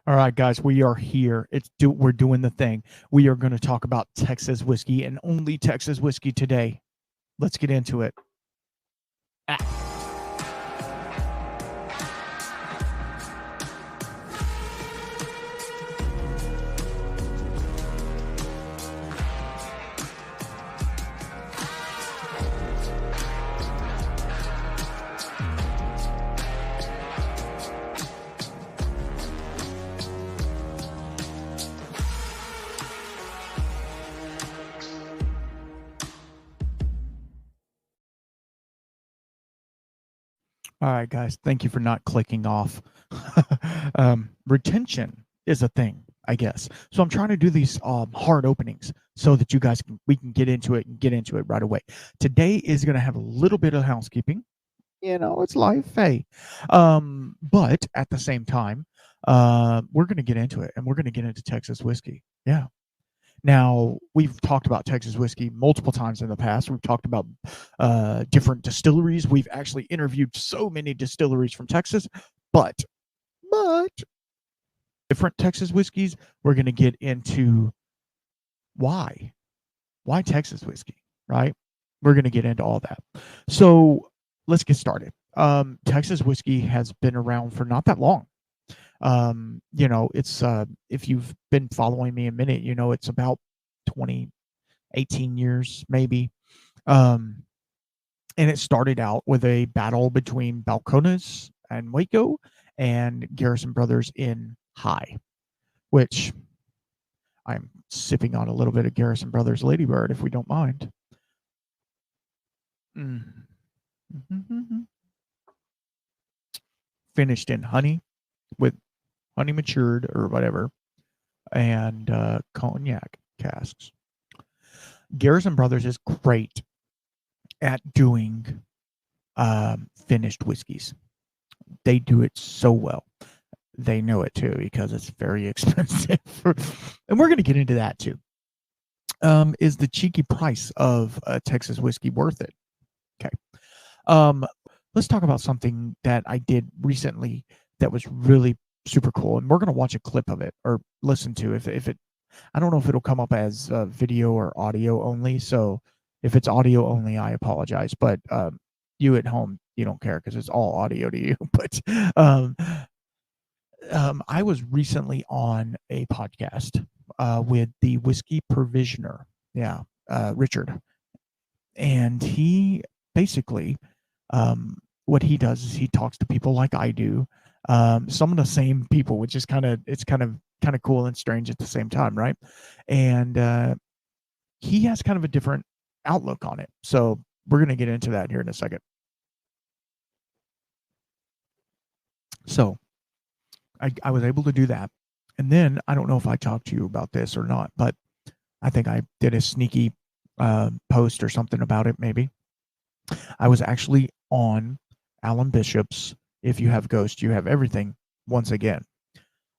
All right, guys, we are here. We're doing the thing. We are going to talk about Texas whiskey and only Texas whiskey today. Let's get into it. All right, guys, thank you for not clicking off. Retention is a thing, I guess. So I'm trying to do these hard openings so that we can get into it right away. Today is going to have a little bit of housekeeping. It's life, hey. But at the same time, we're going to get into it, and we're going to get into Texas whiskey. Yeah. Now, we've talked about Texas whiskey multiple times in the past. We've talked about different distilleries. We've actually interviewed so many distilleries from Texas, but different Texas whiskeys. We're going to get into why Texas whiskey, right? We're going to get into all that. So let's get started. Texas whiskey has been around for not that long. It's if you've been following me a minute, it's about 18 years maybe. And it started out with a battle between Balcones and Waco and Garrison Brothers in High, which I'm sipping on a little bit of Garrison Brothers Ladybird, if we don't mind. Finished in honey with honey matured or whatever, and cognac casks. Garrison Brothers is great at doing finished whiskeys. They do it so well. They know it too because it's very expensive. And we're going to get into that too. Is the cheeky price of Texas whiskey worth it? Okay. Let's talk about something that I did recently that was really super cool, and we're going to watch a clip of it or listen to if it I don't know if it'll come up as video or audio only, so if it's audio only, I apologize, but you at home, you don't care because it's all audio to you. But I was recently on a podcast with the whiskey provisioner, Richard, and he basically what he does is he talks to people like I do, some of the same people, which is kind of cool and strange at the same time, right? And he has kind of a different outlook on it. So we're going to get into that here in a second. So I was able to do that. And then I don't know if I talked to you about this or not, but I think I did a sneaky post or something about it, maybe. I was actually on Alan Bishop's If You Have Ghost, You Have Everything once again.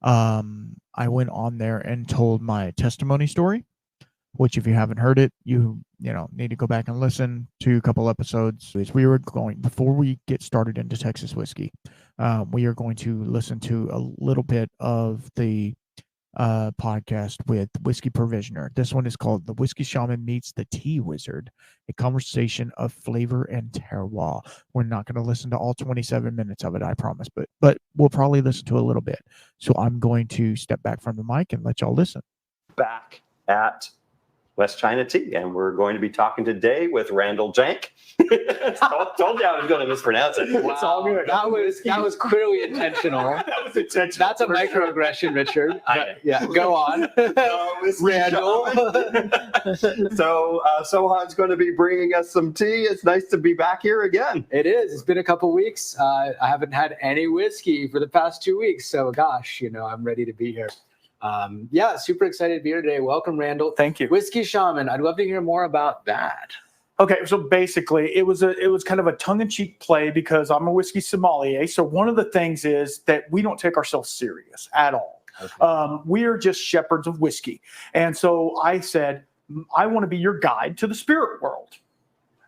I went on there and told my testimony story, which if you haven't heard it, you need to go back and listen to a couple episodes. Before we get started into Texas whiskey, we are going to listen to a little bit of the podcast with Whiskey Provisioner. This one is called The Whiskey Shaman Meets the Tea Wizard, a conversation of flavor and terroir. We're not going to listen to all 27 minutes of it, I promise, but we'll probably listen to a little bit. So I'm going to step back from the mic and let y'all listen. Back at West China Tea, and we're going to be talking today with Randall Jank. Told you I was going to mispronounce it. Wow. It's all good. That was clearly intentional. That was intentional. That's a microaggression, Richard. Yeah, go on. Randall. So Sohan's going to be bringing us some tea. It's nice to be back here again. It is. It's been a couple weeks. I haven't had any whiskey for the past 2 weeks, so gosh, I'm ready to be here. Super excited to be here today. Welcome, Randall. Thank you. Whiskey Shaman. I'd love to hear more about that. Okay, so basically, it was kind of a tongue-in-cheek play because I'm a whiskey sommelier. So one of the things is that we don't take ourselves serious at all. Okay. We are just shepherds of whiskey. And so I said, I want to be your guide to the spirit world.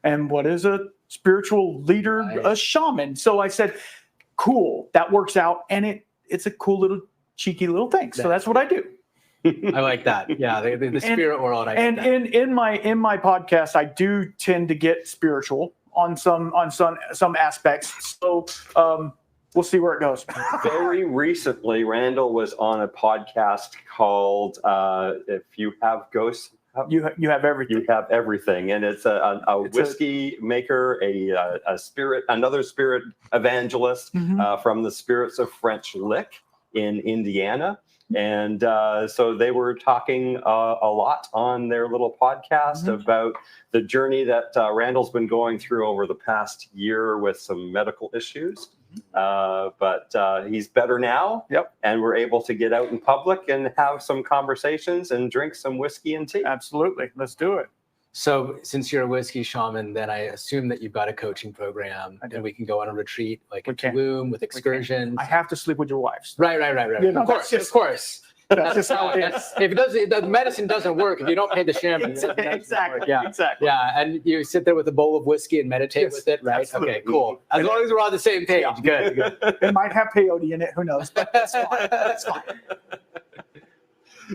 And what is a spiritual leader? Right. A shaman. So I said, cool, that works out. And it's a cool little cheeky little things. So that's what I do. I like that. Yeah, the spirit world. And in my podcast, I do tend to get spiritual on some aspects. So we'll see where it goes. Very recently, Randall was on a podcast called "If You Have Ghosts." You have everything. You have everything, and it's a whiskey maker, another spirit evangelist from the Spirits of French Lick in Indiana. And so they were talking a lot on their little podcast about the journey that Randall's been going through over the past year with some medical issues. But he's better now. Yep. And we're able to get out in public and have some conversations and drink some whiskey and tea. Absolutely. Let's do it. So since you're a whiskey shaman, then I assume that you've got a coaching program and we can go on a retreat like in Tulum with excursions. I have to sleep with your wife. Right. You know, of course. That's just how it is. If the medicine doesn't work, if you don't pay the shaman. Exactly. Yeah. Exactly. Yeah. And you sit there with a bowl of whiskey and meditate with it, right? Absolutely. Okay, cool. As long as we're on the same page. Yeah. Good. It might have peyote in it. Who knows? But that's fine. That's fine.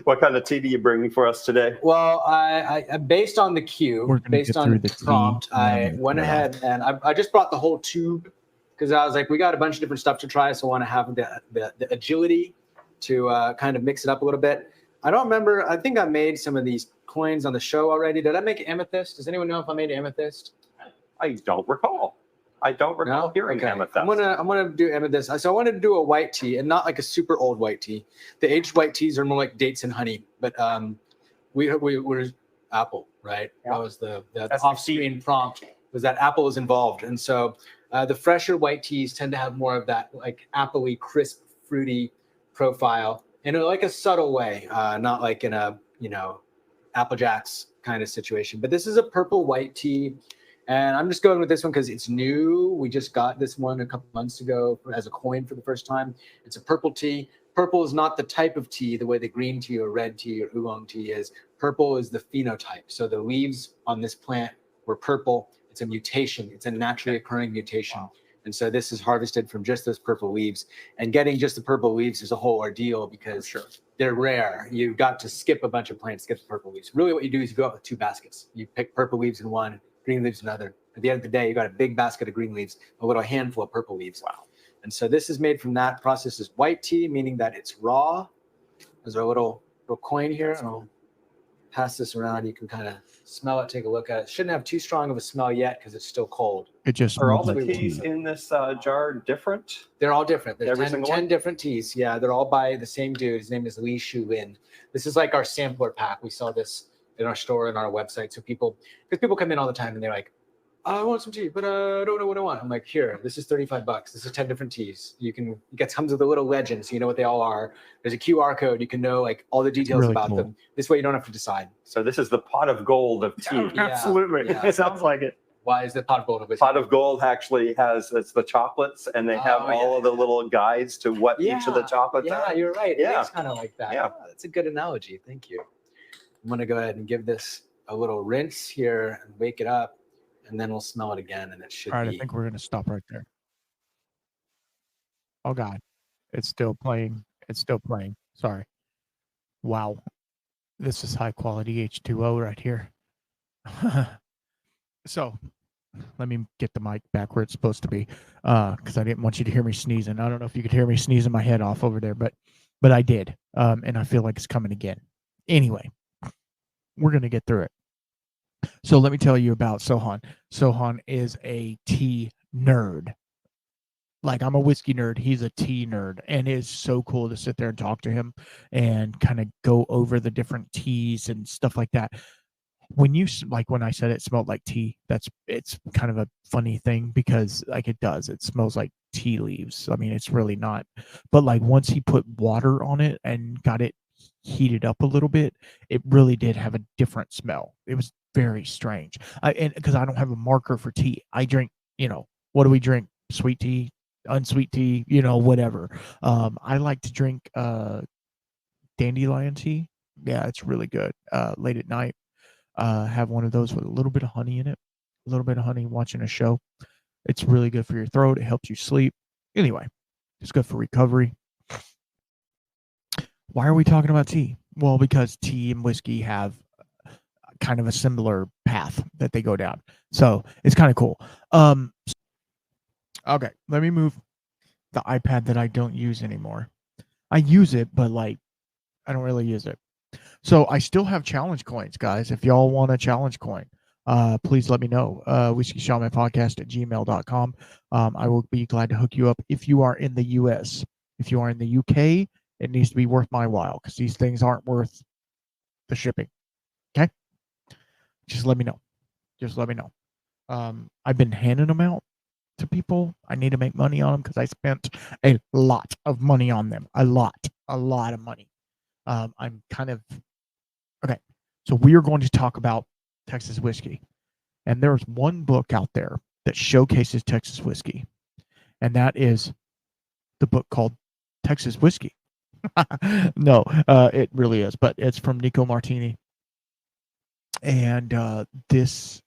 What kind of tea do you bring for us today? Well, I based on the cue, based on the prompt, I went ahead and I just brought the whole tube because I was like, we got a bunch of different stuff to try, so I want to have the agility to kind of mix it up a little bit. I don't remember. I think I made some of these coins on the show already. Did I make amethyst? Does anyone know if I made amethyst? I don't recall. Hearing amethyst. I'm gonna do amethyst. So I wanted to do a white tea, and not like a super old white tea. The aged white teas are more like dates and honey. But we were apple, right? Yeah. That was the off-screen prompt. Was that apple is involved, and so the fresher white teas tend to have more of that like appley, crisp, fruity profile in like a subtle way, not like in a Apple Jacks kind of situation. But this is a purple white tea. And I'm just going with this one because it's new. We just got this one a couple months ago as a coin for the first time. It's a purple tea. Purple is not the type of tea the way the green tea or red tea or oolong tea is. Purple is the phenotype. So the leaves on this plant were purple. It's a mutation. It's a naturally occurring mutation. Wow. And so this is harvested from just those purple leaves. And getting just the purple leaves is a whole ordeal because they're rare. You've got to skip a bunch of plants to get the purple leaves. Really what you do is you go out with 2 baskets. You pick purple leaves in one, green leaves another. At the end of the day, you got a big basket of green leaves, a little handful of purple leaves. Wow. And so this is made from that. Process is white tea, meaning that it's raw. There's our little coin here. And I'll pass this around. You can kind of smell it, take a look at it. Shouldn't have too strong of a smell yet because it's still cold. It just are all the teas in this jar different? They're all different. There's Every 10 different teas. Yeah, they're all by the same dude. His name is Li Shu Lin. This is like our sampler pack. We sell this in our store and our website. So people come in all the time and they're like, I want some tea, but I don't know what I want. I'm like, here, this is $35. This is 10 different teas. You get comes with a little legend, so you know what they all are. There's a QR code. You can know like all the details really about them. This way you don't have to decide. So this is the pot of gold of tea. Yeah, absolutely. Yeah. It sounds like it. Why is the pot of gold? Pot of gold actually it's the chocolates, and they have all of the little guides to what each of the chocolates are. Yeah, you're right. Yeah. It's kind of like that. Yeah. Oh, that's a good analogy. Thank you. I'm going to go ahead and give this a little rinse here and wake it up. And then we'll smell it again, and it should be. All right, I think we're going to stop right there. Oh, God. It's still playing. Sorry. Wow. This is high-quality H2O right here. So, let me get the mic back where it's supposed to be, because I didn't want you to hear me sneezing. I don't know if you could hear me sneezing my head off over there, but I did, and I feel like it's coming again. Anyway, we're going to get through it. So let me tell you about Sohan. Sohan is a tea nerd. Like, I'm a whiskey nerd. He's a tea nerd. And it's so cool to sit there and talk to him and kind of go over the different teas and stuff like that. When I said it smelled like tea, it's kind of a funny thing because like it does. It smells like tea leaves. I mean, it's really not. But like once he put water on it and got it heated up a little bit, it really did have a different smell. It was very strange. And because I don't have a marker for tea, I drink, what do we drink? Sweet tea, unsweet tea, whatever. I like to drink dandelion tea. Yeah, it's really good. Late at night, have one of those with a little bit of honey in it. A little bit of honey watching a show. It's really good for your throat. It helps you sleep. Anyway, it's good for recovery. Why are we talking about tea? Well, because tea and whiskey have kind of a similar path that they go down. So it's kind of cool. Okay, let me move the iPad that I don't use anymore. I use it, but like I don't really use it. So I still have challenge coins, guys. If y'all want a challenge coin, please let me know. WhiskeyShamanPodcast@gmail.com. I will be glad to hook you up if you are in the US. If you are in the UK, it needs to be worth my while because these things aren't worth the shipping. Okay? Just let me know. Just let me know. I've been handing them out to people. I need to make money on them because I spent a lot of money on them. A lot of money. I'm kind of okay. So we are going to talk about Texas whiskey, and there's one book out there that showcases Texas whiskey, and that is the book called Texas Whiskey. No, it really is, but it's from Nico Martini, and this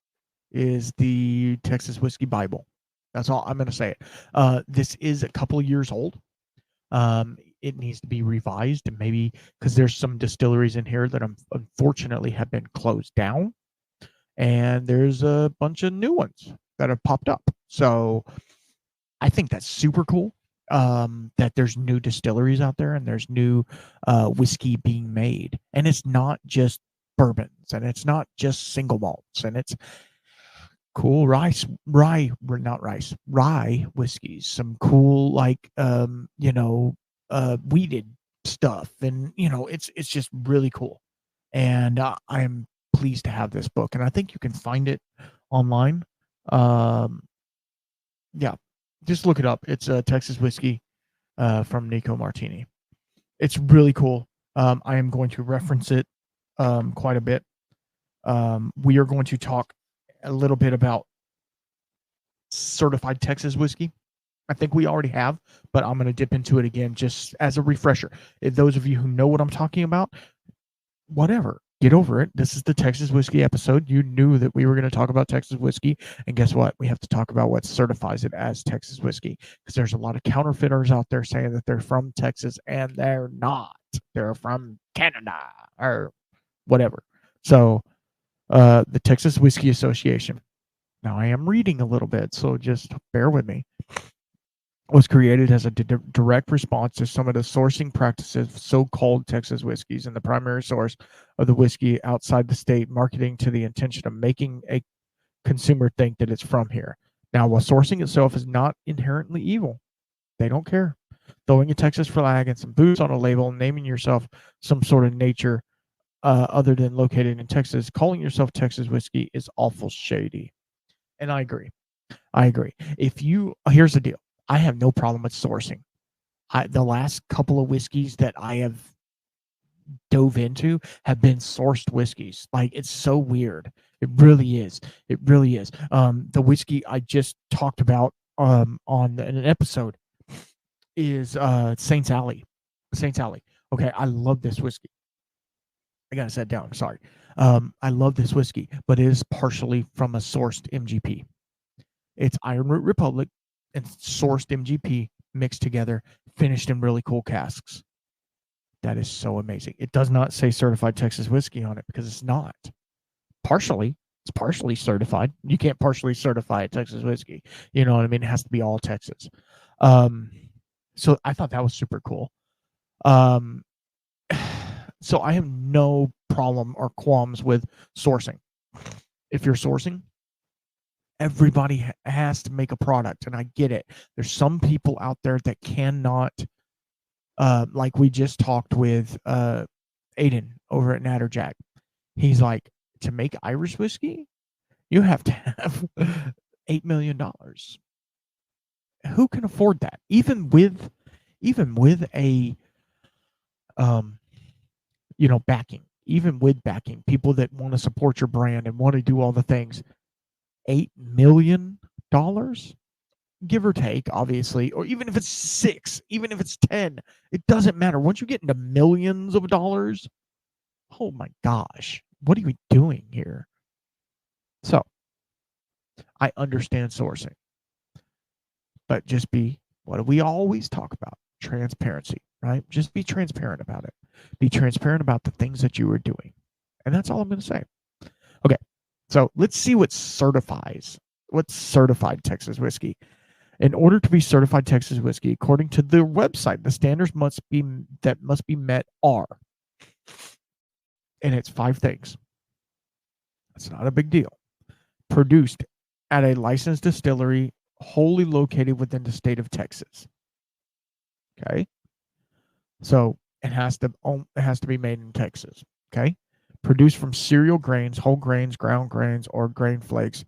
is the Texas Whiskey Bible. That's all I'm going to say. This is a couple of years old. It needs to be revised, and maybe because there's some distilleries in here that unfortunately have been closed down, and there's a bunch of new ones that have popped up. So I think that's super cool. That there's new distilleries out there and there's new whiskey being made, and it's not just bourbons, and it's not just single malts, and it's cool rye whiskeys, some cool like weeded stuff, and it's just really cool. And I'm pleased to have this book, and I think you can find it online. Yeah, just look it up. It's a Texas Whiskey from Nico Martini. It's really cool. I am going to reference it quite a bit. We are going to talk a little bit about certified Texas whiskey. I think we already have, but I'm going to dip into it again just as a refresher. If those of you who know what I'm talking about, whatever, get over it. This is the Texas whiskey episode. You knew that we were going to talk about Texas whiskey, and guess what? We have to talk about what certifies it as Texas whiskey, because there's a lot of counterfeiters out there saying that they're from Texas, and they're not. They're from Canada or whatever. So the Texas Whiskey Association. Now I am reading a little bit, so just bear with me. Was created as a direct response to some of the sourcing practices of so-called Texas whiskeys and the primary source of the whiskey outside the state, marketing to the intention of making a consumer think that it's from here. Now, while sourcing itself is not inherently evil, they don't care. Throwing a Texas flag and some boots on a label and naming yourself some sort of nature other than located in Texas, calling yourself Texas whiskey is awful shady. And I agree. Here's the deal. I have no problem with sourcing. The last couple of whiskeys that I have dove into have been sourced whiskeys. Like, it's so weird. It really is. The whiskey I just talked about on an episode is Saints Alley. Okay, I love this whiskey. I gotta set down. Sorry. I love this whiskey, but it is partially from a sourced MGP. It's Iron Root Republic and sourced MGP mixed together, finished in really cool casks. That is so amazing. It does not say certified Texas whiskey on it because it's not. It's partially certified. You can't partially certify a Texas whiskey. You know what I mean? It has to be all Texas. So I thought that was super cool. So I have no problem or qualms with sourcing. If you're sourcing, everybody has to make a product, and I get it. There's some people out there that cannot, like we just talked with Aiden over at Natterjack. He's like, to make Irish whiskey, you have to have $8 million. Who can afford that? Even with a backing, people that want to support your brand and want to do all the things. $8 million, give or take, obviously, or even if it's 6, even if it's 10, it doesn't matter. Once you get into millions of dollars, oh my gosh, what are we doing here? So I understand sourcing, but what do we always talk about? Transparency, right? Just be transparent about it. Be transparent about the things that you are doing. And that's all I'm going to say. Okay. So let's see what's certified Texas whiskey. In order to be certified Texas whiskey, according to their website, the standards must be met are, and it's 5 things. It's not a big deal. Produced at a licensed distillery wholly located within the state of Texas. Okay. So it has to be made in Texas. Okay. Produced from cereal grains, whole grains, ground grains, or grain flakes,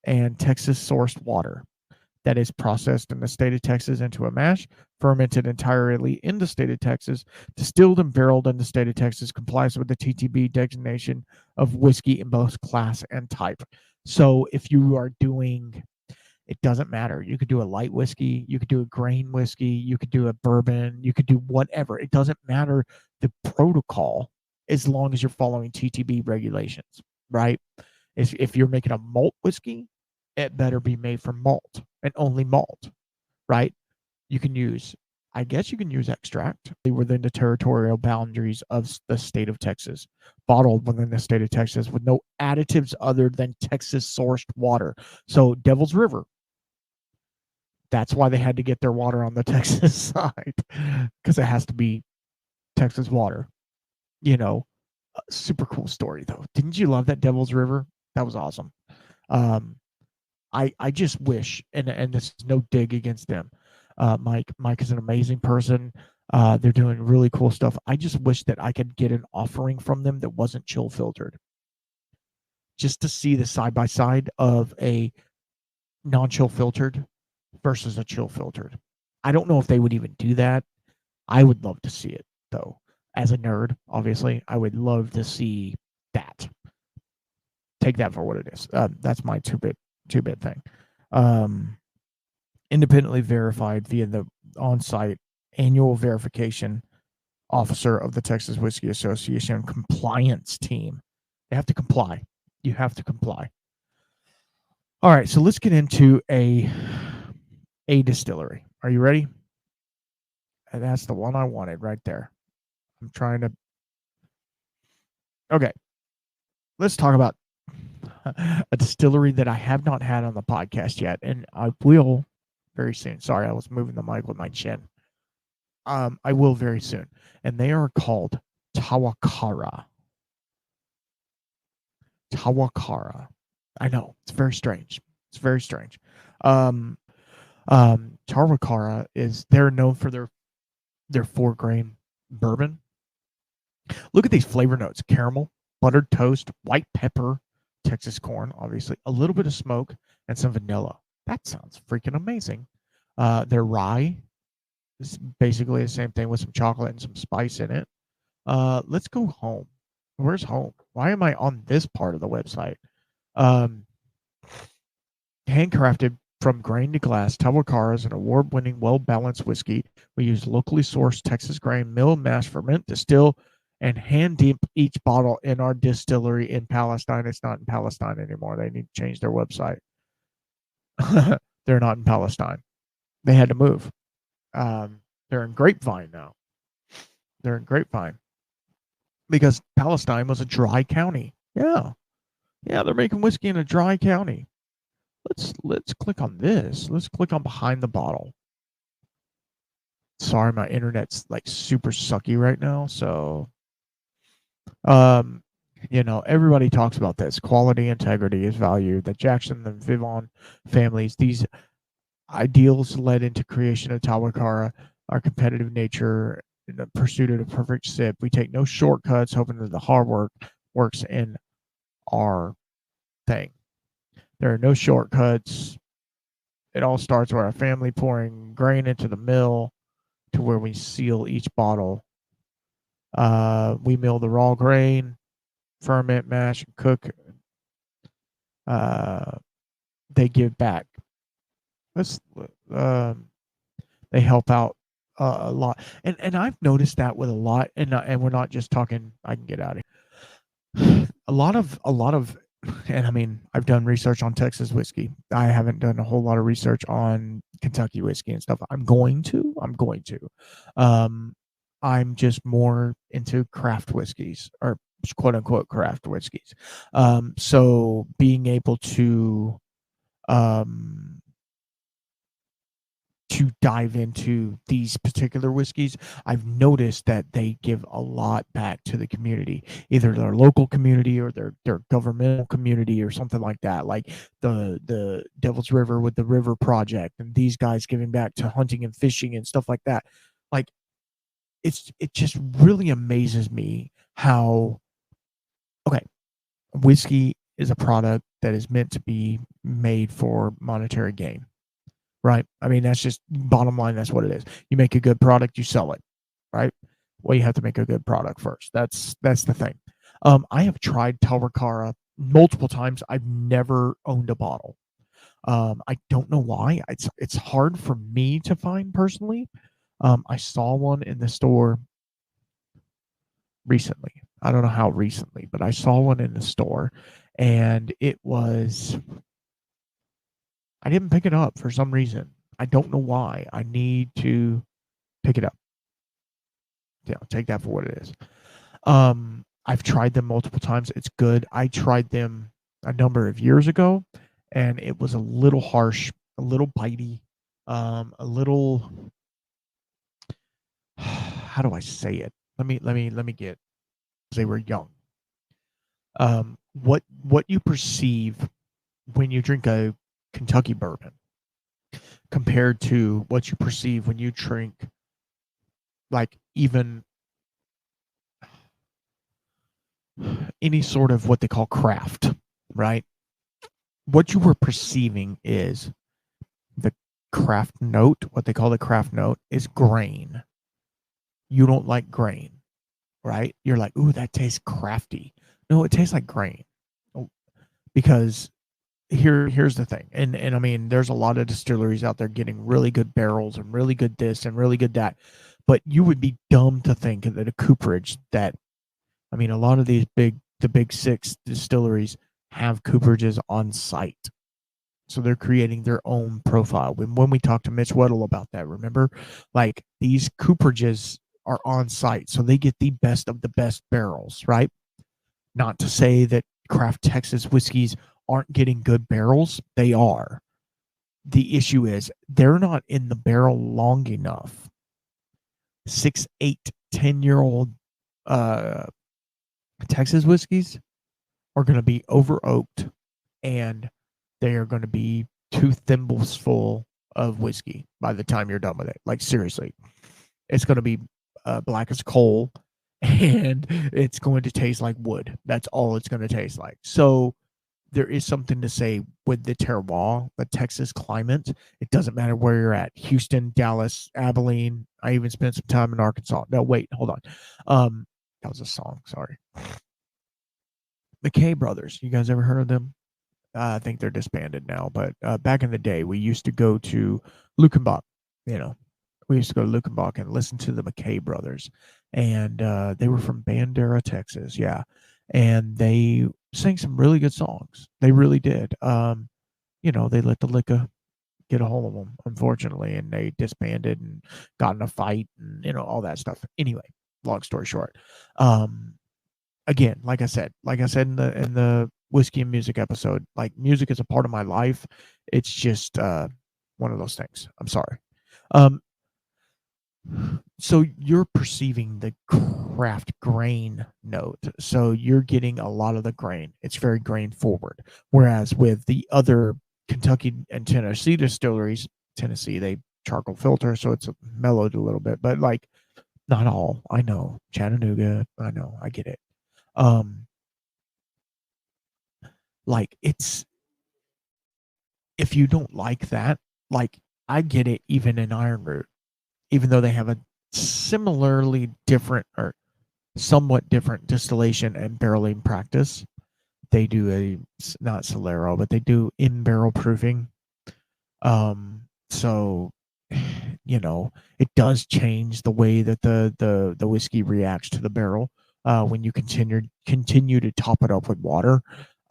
and Texas sourced water that is processed in the state of Texas into a mash, fermented entirely in the state of Texas, distilled and barreled in the state of Texas, complies with the TTB designation of whiskey in both class and type. So if you are doing, it doesn't matter. You could do a light whiskey, you could do a grain whiskey, you could do a bourbon, you could do whatever. It doesn't matter the protocol as long as you're following TTB regulations, right? If you're making a malt whiskey, it better be made from malt and only malt, right? You can use extract within the territorial boundaries of the state of Texas, bottled within the state of Texas with no additives other than Texas sourced water. So Devil's River, that's why they had to get their water on the Texas side, because it has to be Texas water. Super cool story though. Didn't you love that Devil's River? That was awesome. I just wish, and this is no dig against them. Mike is an amazing person. They're doing really cool stuff. I just wish that I could get an offering from them that wasn't chill filtered, just to see the side by side of a non-chill filtered versus a chill filtered. I don't know if they would even do that. I would love to see it though. As a nerd, obviously, I would love to see that. Take that for what it is. That's my two-bit thing. Independently verified via the on-site annual verification officer of the Texas Whiskey Association compliance team. They have to comply. You have to comply. All right, so let's get into a distillery. Are you ready? And that's the one I wanted right there. I'm trying to. Okay, let's talk about a distillery that I have not had on the podcast yet, and I will very soon. Sorry, I was moving the mic with my chin. I will very soon, and they are called Tawakara. Tawakara. I know, it's very strange. It's very strange. Tawakara they're known for their 4-grain bourbon. Look at these flavor notes: caramel, buttered toast, white pepper, Texas corn, obviously, a little bit of smoke, and some vanilla. That sounds freaking amazing. Their rye is basically the same thing with some chocolate and some spice in it. Let's go home. Where's home? Why am I on this part of the website? Handcrafted from grain to glass, Tawakara is an award-winning, well-balanced whiskey. We use locally sourced Texas grain, mill, mash, ferment, distill, and hand dip each bottle in our distillery in Palestine. It's not in Palestine anymore. They need to change their website. They're not in Palestine. They had to move. They're in Grapevine now. They're in Grapevine because Palestine was a dry county. Yeah, they're making whiskey in a dry county. Let's click on this. Let's click on behind the bottle. Sorry, my internet's like super sucky right now, so everybody talks about this. Quality, integrity is value. The Jackson and Vivon families, these ideals led into creation of Tawakara, our competitive nature in the pursuit of the perfect sip. We take no shortcuts, hoping that the hard work works in our thing. There are no shortcuts. It all starts with our family pouring grain into the mill to where we seal each bottle. We mill the raw grain, ferment, mash, and cook. They give back. They help out a lot, and I've noticed that with a lot, and we're not just talking. I can get out of here. A lot of, and I mean, I've done research on Texas whiskey. I haven't done a whole lot of research on Kentucky whiskey and stuff. I'm going to. I'm just more into craft whiskeys, or quote unquote craft whiskeys. So being able um, to dive into these particular whiskeys, I've noticed that they give a lot back to the community, either their local community or their governmental community or something like that. Like the Devil's River with the River Project, and these guys giving back to hunting and fishing and stuff like that. Like it just really amazes me how, okay, whiskey is a product that is meant to be made for monetary gain, right? I mean, that's just bottom line. That's what it is. You make a good product, you sell it, right? Well, you have to make a good product first. That's the thing. I have tried Telracara multiple times. I've never owned a bottle. I don't know why. It's hard for me to find personally. I saw one in the store recently. I don't know how recently, but I saw one in the store, and it was, I didn't pick it up for some reason. I don't know why. I need to pick it up. Yeah, take that for what it is. I've tried them multiple times. It's good. I tried them a number of years ago, and it was a little harsh, a little bitey, a little. How do I say it? Let me get. They were young. What you perceive when you drink a Kentucky bourbon compared to what you perceive when you drink, like, even any sort of what they call craft, right? What you were perceiving is the craft note, what they call the craft note, is grain. You don't like grain, right? You're like, ooh, that tastes crafty. No, it tastes like grain. Because here's the thing, and I mean, there's a lot of distilleries out there getting really good barrels and really good this and really good that, but you would be dumb to think that a cooperage that, I mean, a lot of the big six distilleries have cooperages on site, so they're creating their own profile. When we talked to Mitch Weddle about that, remember, like, these cooperages are on site, so they get the best of the best barrels, right? Not to say that craft Texas whiskeys aren't getting good barrels. They are. The issue is they're not in the barrel long enough. 6, 8, 10-year-old Texas whiskeys are going to be over oaked, and they are going to be 2 thimbles full of whiskey by the time you're done with it. Like, seriously, it's going to be black as coal, and it's going to taste like wood. That's all it's going to taste like. So there is something to say with the terroir, the Texas climate. It doesn't matter where you're at. Houston, Dallas, Abilene. I even spent some time in Arkansas. No, wait, hold on. That was a song. Sorry. McKay Brothers. You guys ever heard of them? I think they're disbanded now, but back in the day, we used to go to Lukenbach. You know, we used to go to Lukenbach and listen to the McKay Brothers, and they were from Bandera, Texas. Yeah, and they sang some really good songs. They really did. You know, they let the liquor get a hold of them, unfortunately, and they disbanded and got in a fight, and all that stuff. Anyway, long story short, again, like I said in the whiskey and music episode, like, music is a part of my life. It's just one of those things. I'm sorry. So you're perceiving the craft grain note. So you're getting a lot of the grain. It's very grain forward. Whereas with the other Kentucky and Tennessee distilleries, Tennessee, they charcoal filter, so it's mellowed a little bit, but, like, not all. I know. Chattanooga, I know. I get it. Like, it's, if you don't like that, like, I get it even in Iron Root, even though they have a similarly different or somewhat different distillation and barreling practice. They do not Solero, but they do in barrel proofing. So, it does change the way that the whiskey reacts to the barrel. When you continue to top it up with water,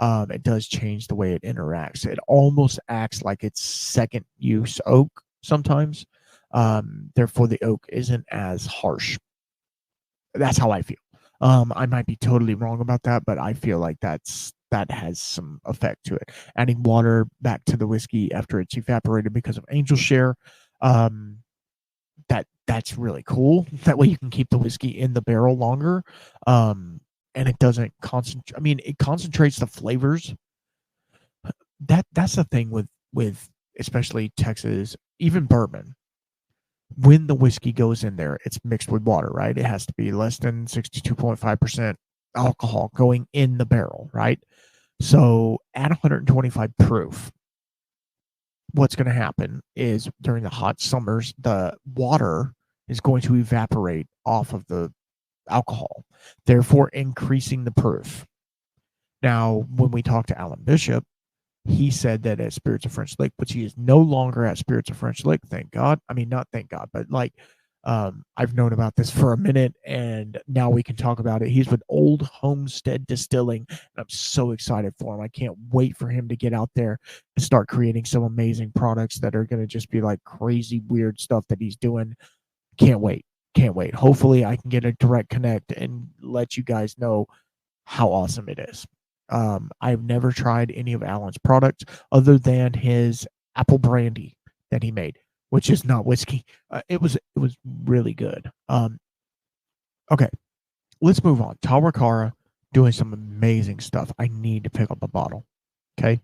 it does change the way it interacts. It almost acts like it's second use oak sometimes. Therefore, the oak isn't as harsh. That's how I feel. I might be totally wrong about that, but I feel like that has some effect to it. Adding water back to the whiskey after it's evaporated because of angel share, that's really cool. That way you can keep the whiskey in the barrel longer, and it doesn't concentrate. I mean, it concentrates the flavors. That's the thing with especially Texas, even bourbon. When the whiskey goes in there, it's mixed with water, right? It has to be less than 62.5% alcohol going in the barrel, right? So at 125 proof, what's going to happen is during the hot summers, the water is going to evaporate off of the alcohol, therefore increasing the proof. Now, when we talked to Alan Bishop, he said that at Spirits of French Lick, which he is no longer at Spirits of French Lick, thank God. I mean, not thank God, but like, I've known about this for a minute, and now we can talk about it. He's with Old Homestead Distilling, and I'm so excited for him. I can't wait for him to get out there and start creating some amazing products that are going to just be like crazy, weird stuff that he's doing. Can't wait. Can't wait. Hopefully, I can get a direct connect and let you guys know how awesome it is. I've never tried any of Alan's products other than his apple brandy that he made, which is not whiskey. It was really good. Okay, let's move on. Tawakara doing some amazing stuff. I need to pick up a bottle. Okay,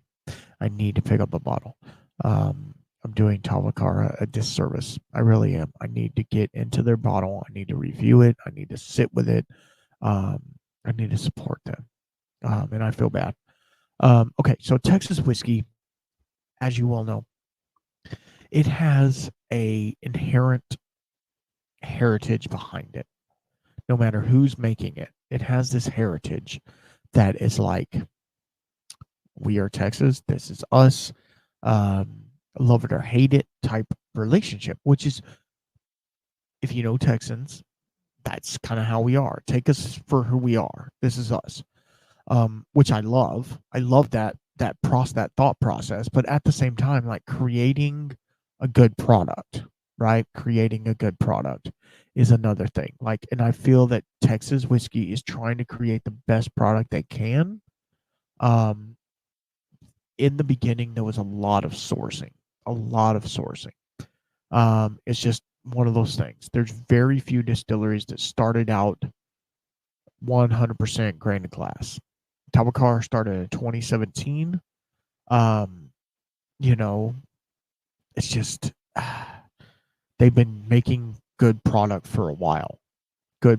I need to pick up a bottle. I'm doing Tawakara a disservice. I really am. I need to get into their bottle. I need to review it. I need to sit with it. I need to support them. And I feel bad. Okay, so Texas whiskey, as you all know, it has a inherent heritage behind it. No matter who's making it, it has this heritage that is like, we are Texas. This is us. Love it or hate it type relationship, which is, if you know Texans, that's kind of how we are. Take us for who we are. This is us. Which I love. I love that thought process, but at the same time, like creating a good product, right? Creating a good product is another thing. Like, and I feel that Texas whiskey is trying to create the best product they can. In the beginning, there was a lot of sourcing. It's just one of those things. There's very few distilleries that started out 100% grain glass. Tawakara started in 2017. You know, it's just they've been making good product for a while. The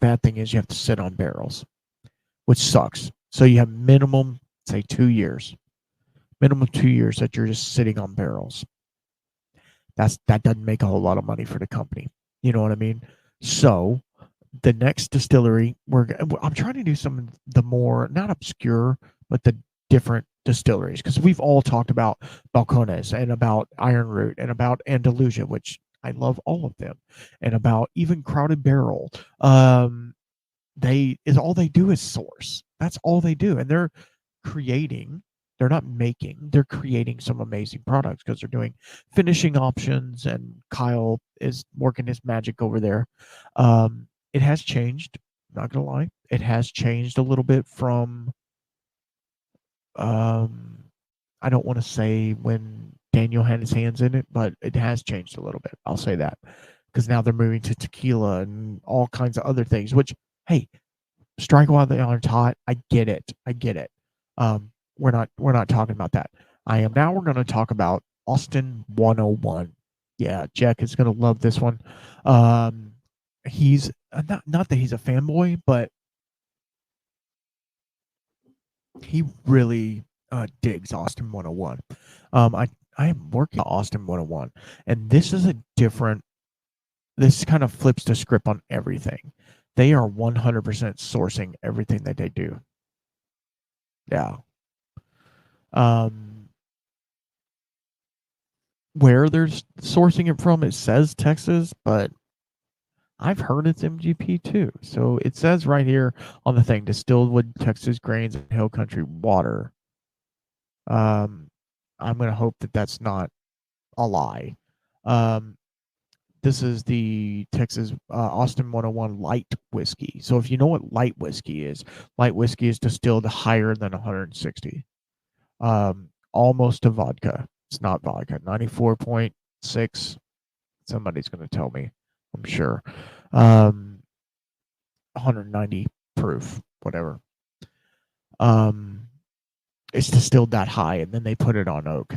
bad thing is you have to sit on barrels, which sucks. So you have minimum, say, 2 years. Minimum 2 years that you're just sitting on barrels. That doesn't make a whole lot of money for the company. You know what I mean? So the next distillery, I'm trying to do some of the more, not obscure, but the different distilleries, because we've all talked about Balcones and about Iron Root and about Andalusia, which I love all of them, and about even Crowded Barrel. All they do is source. That's all they do, and they're creating. They're not making. They're creating some amazing products because they're doing finishing options, and Kyle is working his magic over there. It has changed. Not gonna lie, it has changed a little bit from. I don't want to say when Daniel had his hands in it, but it has changed a little bit. I'll say that, because now they're moving to tequila and all kinds of other things. Which, hey, strike while the iron's hot. I get it. We're not talking about that. We're going to talk about Austin 101. Yeah, Jack is going to love this one. He's not that he's a fanboy, but he really digs Austin 101. I am working on Austin 101, and this is a different. This kind of flips the script on everything. They are 100% sourcing everything that they do. Yeah. Where they're sourcing it from, it says Texas, but I've heard it's MGP too. So it says right here on the thing, distilled wood, Texas grains, and hill country water. I'm going to hope that that's not a lie. this is the Texas Austin 101 light whiskey. So if you know what light whiskey is distilled higher than 160. Almost a vodka. It's not vodka. 94.6. Somebody's going to tell me, I'm sure. 190 proof, whatever. It's distilled that high, and then they put it on oak.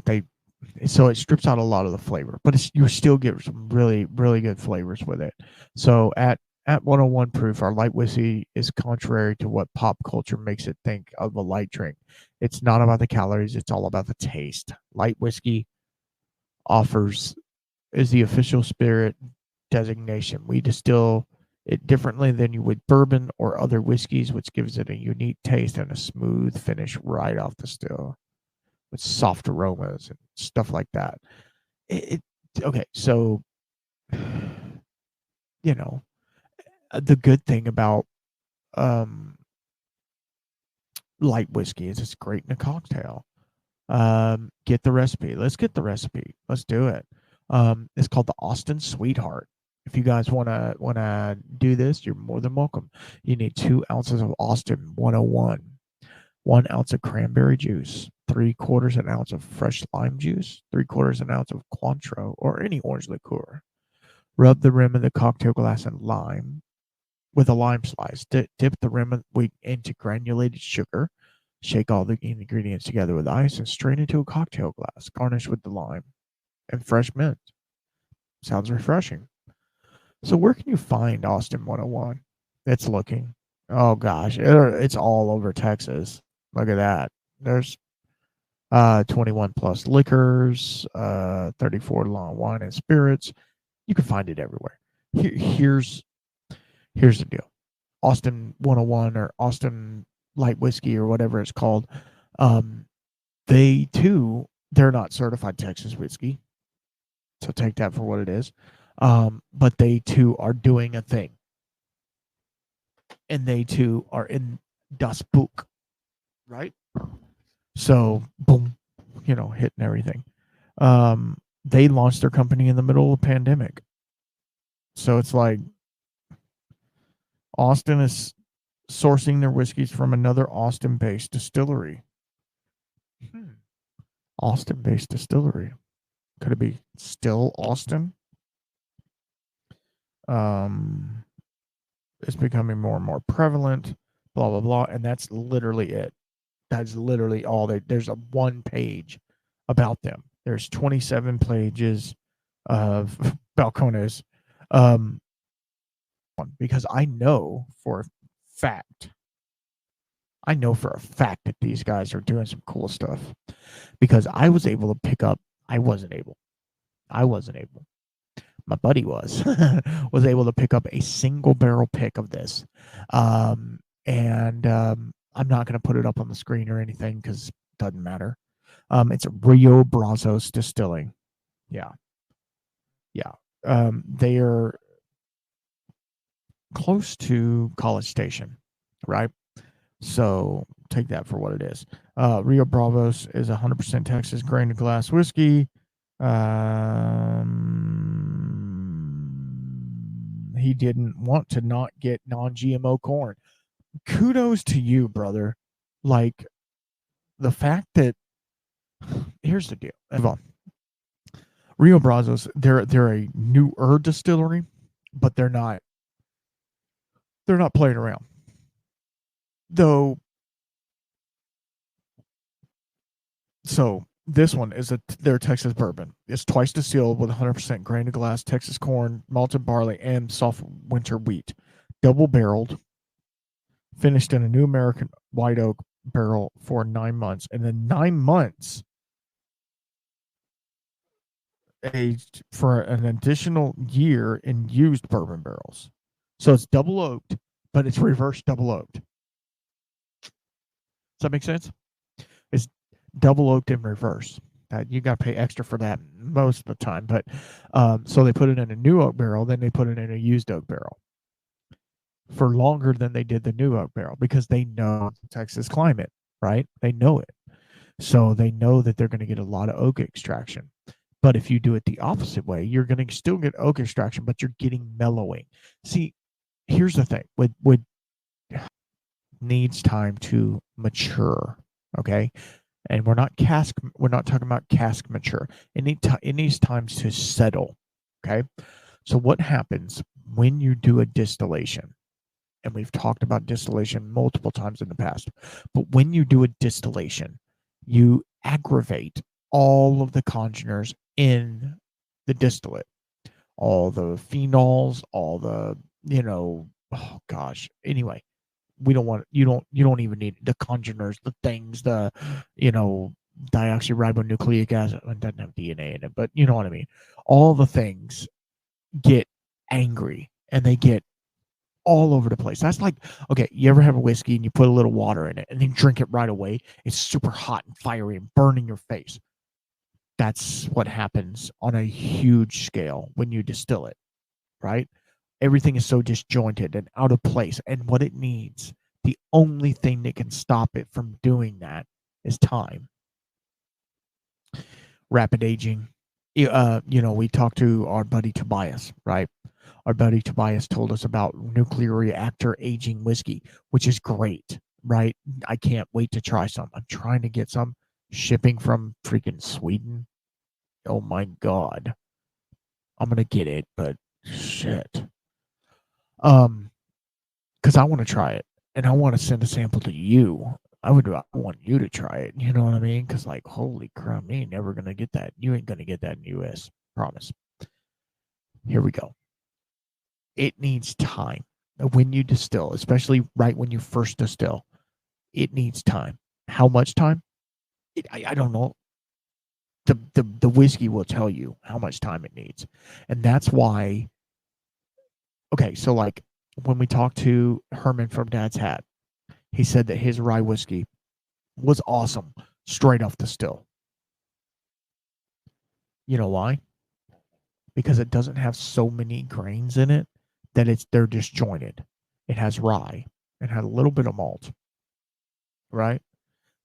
So it strips out a lot of the flavor, but you still get some really, really good flavors with it. So at 101 proof, our light whiskey is contrary to what pop culture makes it think of a light drink. It's not about the calories. It's all about the taste. Light whiskey is the official spirit designation. We distill it differently than you would bourbon or other whiskeys, which gives it a unique taste and a smooth finish right off the still with soft aromas and stuff like that. Okay, so the good thing about light whiskey is it's great in a cocktail. Get the recipe. Let's get the recipe. Let's do it. It's called the Austin Sweetheart. If you guys wanna do this, you're more than welcome. You need 2 ounces of Austin 101, 1 ounce of cranberry juice, 3/4 an ounce of fresh lime juice, 3/4 an ounce of Cointreau or any orange liqueur. Rub the rim of the cocktail glass in lime with a lime slice. Dip the rim into granulated sugar. Shake all the ingredients together with ice and strain into a cocktail glass. Garnish with the lime and fresh mint. Sounds refreshing. So where can you find Austin 101? It's looking. Oh gosh, it's all over Texas. Look at that. There's 21 plus liquors, 34 long wine and spirits. You can find it everywhere. Here's the deal. Austin 101 or Austin light whiskey or whatever it's called. They're not certified Texas whiskey. So take that for what it is. But they too are doing a thing. And they too are in Das Buch, right? So boom, hitting everything. They launched their company in the middle of a pandemic. So it's like Austin is sourcing their whiskeys from another Austin-based distillery. Austin-based distillery. Could it be still Austin? It's becoming more and more prevalent, blah, blah, blah. And that's literally it. That's literally all. There's a 1 page about them. There's 27 pages of balcones. Because I know for a fact that these guys are doing some cool stuff. Because I wasn't able. My buddy was able to pick up a single barrel pick of this. I'm not going to put it up on the screen or anything because it doesn't matter. It's Rio Brazos Distilling. Yeah. They are close to College Station, right? So take that for what it is. Rio Brazos is 100% Texas grain to glass whiskey. He didn't want to not get non-GMO corn. Kudos to you, brother. Like the fact that here's the deal. Rio Brazos, they're a newer distillery, but they're not playing around. Though so this one is their Texas bourbon. It's twice distilled with 100% grain to glass Texas corn, malted barley, and soft winter wheat. Double barreled, finished in a new American white oak barrel for 9 months, and then 9 months aged for an additional year in used bourbon barrels. So it's double oaked, but it's reverse double oaked. Does that make sense? It's double oaked in reverse. You got to pay extra for that most of the time. But so they put it in a new oak barrel, then they put it in a used oak barrel for longer than they did the new oak barrel because they know the Texas climate, right? They know it. So they know that they're going to get a lot of oak extraction. But if you do it the opposite way, you're going to still get oak extraction, but you're getting mellowing. See, here's the thing: would needs time to mature. Okay, and we're not talking about cask mature. It needs times to settle. Okay, so what happens when you do a distillation? And we've talked about distillation multiple times in the past. But when you do a distillation, you aggravate all of the congeners in the distillate, all the phenols, all the, oh gosh. Anyway, we don't want, you don't even need the congeners, the things, the, deoxyribonucleic acid. It doesn't have DNA in it, but you know what I mean. All the things get angry and they get all over the place. That's like, okay, you ever have a whiskey and you put a little water in it and then drink it right away? It's super hot and fiery and burning your face. That's what happens on a huge scale when you distill it, right? Everything is so disjointed and out of place. And what it needs, the only thing that can stop it from doing that is time. Rapid aging. We talked to our buddy Tobias, right? Our buddy Tobias told us about nuclear reactor aging whiskey, which is great, right? I can't wait to try some. I'm trying to get some shipping from freaking Sweden. Oh my God. I'm going to get it, but shit. Because I want to try it and I want to send a sample to you. I want you to try it. You know what I mean? Because like, holy crap, you ain't never going to get that. You ain't going to get that in the U.S. Promise. Here we go. It needs time. When you distill, especially right when you first distill, it needs time. How much time? I don't know. The whiskey will tell you how much time it needs. And that's why, okay, so like when we talked to Herman from Dad's Hat, he said that his rye whiskey was awesome straight off the still. You know why? Because it doesn't have so many grains in it that they're disjointed. It has rye. It has a little bit of malt, right?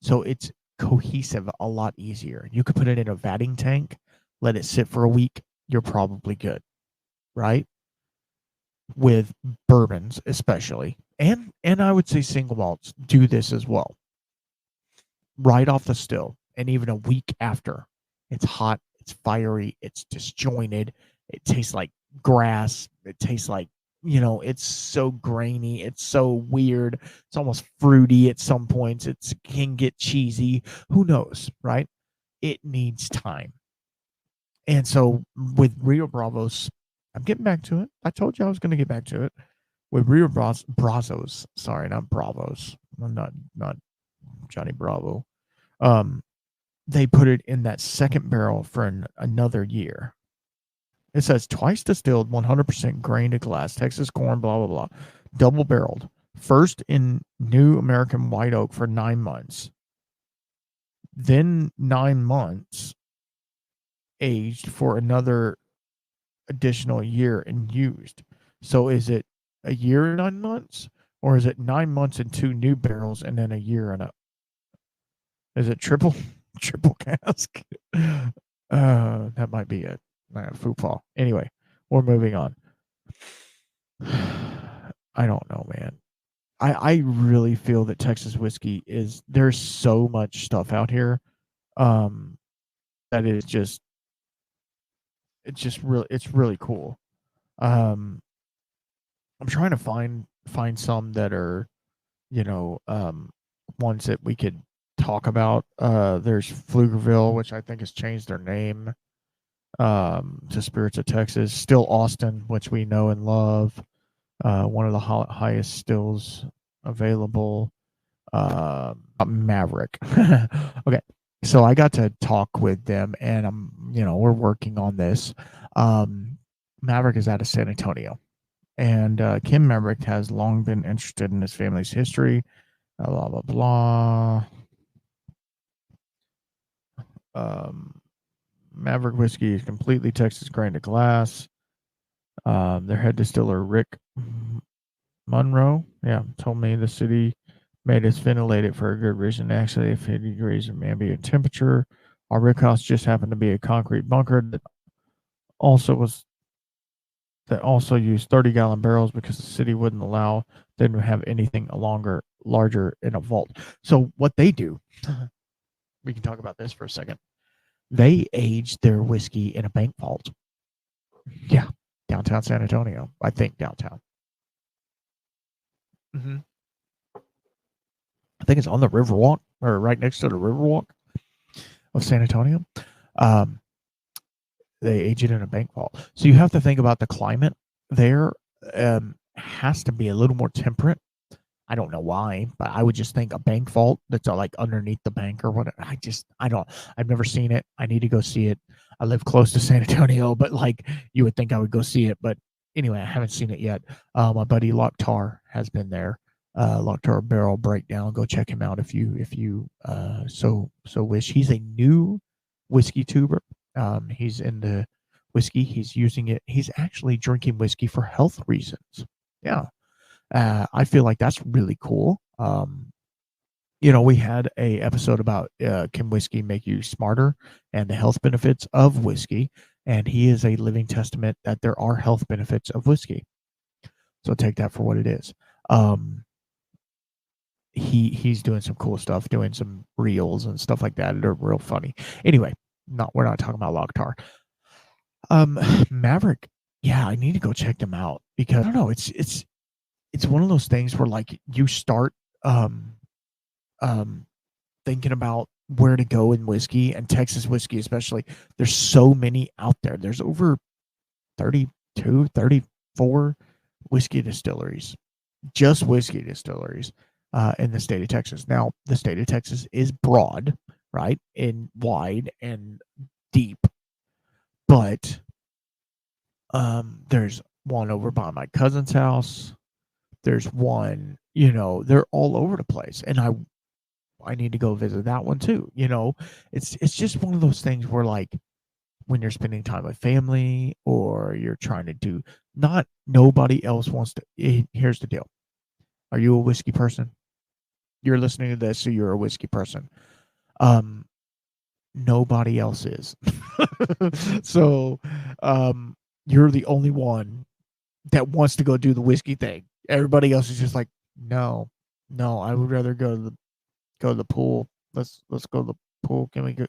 So it's cohesive a lot easier. You could put it in a vatting tank, let it sit for a week. You're probably good, right? With bourbons, especially, and I would say single malts do this as well. Right off the still, and even a week after, it's hot, it's fiery, it's disjointed. It tastes like grass. It tastes like, it's so grainy. It's so weird. It's almost fruity at some points. It can get cheesy. Who knows, right? It needs time. And so with Rio Bravos, I'm getting back to it. I told you I was going to get back to it. With Rio Brazos, sorry, not Bravos. I'm not Johnny Bravo. They put it in that second barrel for another year. It says twice distilled, 100% grain to glass, Texas corn, blah, blah, blah. Double barreled. First in new American white oak for 9 months. Then 9 months aged for another additional year and used. So is it a year and 9 months? Or is it 9 months and 2 new barrels and then a year and a... Is it triple cask? That might be it. Football. Anyway, we're moving on. I don't know, man. I really feel that Texas whiskey there's so much stuff out here that it's really cool. I'm trying to find some that are, ones that we could talk about. There's Pflugerville, which I think has changed their name to Spirits of Texas. Still Austin, which we know and love. One of the highest stills available. Maverick. Okay, so I got to talk with them, and we're working on this. Maverick is out of San Antonio, and Kim Maverick has long been interested in his family's history. Blah blah blah. Maverick whiskey is completely Texas grain to glass. Their head distiller Rick Monroe, told me the city made us ventilate it for a good reason. Actually, at 50 degrees of ambient temperature, Our rick house just happened to be a concrete bunker that also used 30-gallon barrels because the city wouldn't allow them to have anything larger in a vault. So what they do, we can talk about this for a second. They age their whiskey in a bank vault. Yeah, downtown San Antonio. I think downtown. Mm-hmm. I think it's on the Riverwalk or right next to the Riverwalk of San Antonio. They age it in a bank vault. So you have to think about the climate there. Has to be a little more temperate. I don't know why, but I would just think a bank vault that's like underneath the bank or whatever. I've never seen it. I need to go see it. I live close to San Antonio, but like you would think I would go see it. But anyway, I haven't seen it yet. My buddy Locktar has been there. Locktar Barrel Breakdown. Go check him out if you so wish. He's a new whiskey tuber. He's into whiskey. He's using it. He's actually drinking whiskey for health reasons. Yeah. I feel like that's really cool. We had a episode about can whiskey make you smarter and the health benefits of whiskey, and he is a living testament that there are health benefits of whiskey. So take that for what it is. He's doing some cool stuff, doing some reels and stuff like that. They're real funny. Anyway, we're not talking about Locktar. Maverick, yeah, I need to go check them out because I don't know. It's one of those things where like you start thinking about where to go in whiskey, and Texas whiskey especially. There's so many out there. There's over 32, 34 whiskey distilleries, just whiskey distilleries in the state of Texas. Now, the state of Texas is broad, right, and wide and deep, but there's one over by my cousin's house. There's one, they're all over the place, and I need to go visit that one too. It's just one of those things where like when you're spending time with family or you're trying to do, not nobody else wants to. Here's the deal: are you a whiskey person? You're listening to this, so you're a whiskey person. Nobody else is. So you're the only one that wants to go do the whiskey thing. Everybody else is just like, no, I would rather go to the pool. Let's go to the pool. Can we go?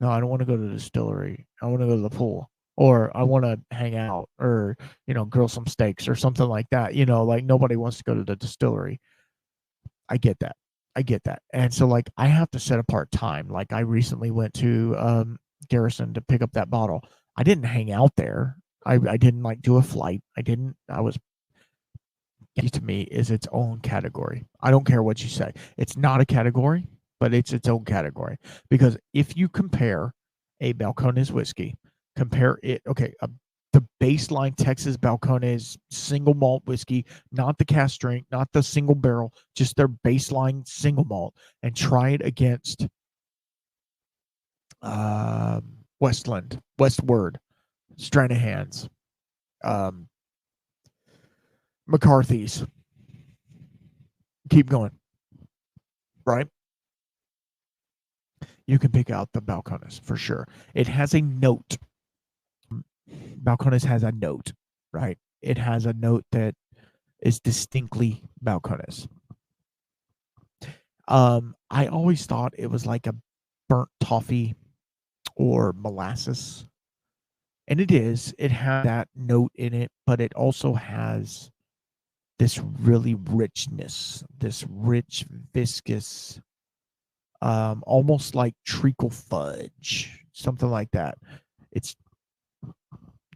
No, I don't want to go to the distillery. I want to go to the pool, or I want to hang out, or grill some steaks or something like that. Like nobody wants to go to the distillery. I get that. And so like I have to set apart time. Like I recently went to Garrison to pick up that bottle. I didn't hang out there. I didn't like do a flight. To me is its own category. I don't care what you say. It's not a category, but it's its own category. Because if you compare a Balcones whiskey, the baseline Texas Balcones single malt whiskey, not the cask strength, not the single barrel, just their baseline single malt, and try it against Westward, Stranahan's, McCarthy's. Keep going. Right? You can pick out the Balcones for sure. It has a note. Balcones has a note, right? It has a note that is distinctly Balcones. I always thought it was like a burnt toffee or molasses. And it is. It has that note in it, but it also has this really richness, this rich, viscous, almost like treacle fudge, something like that. It's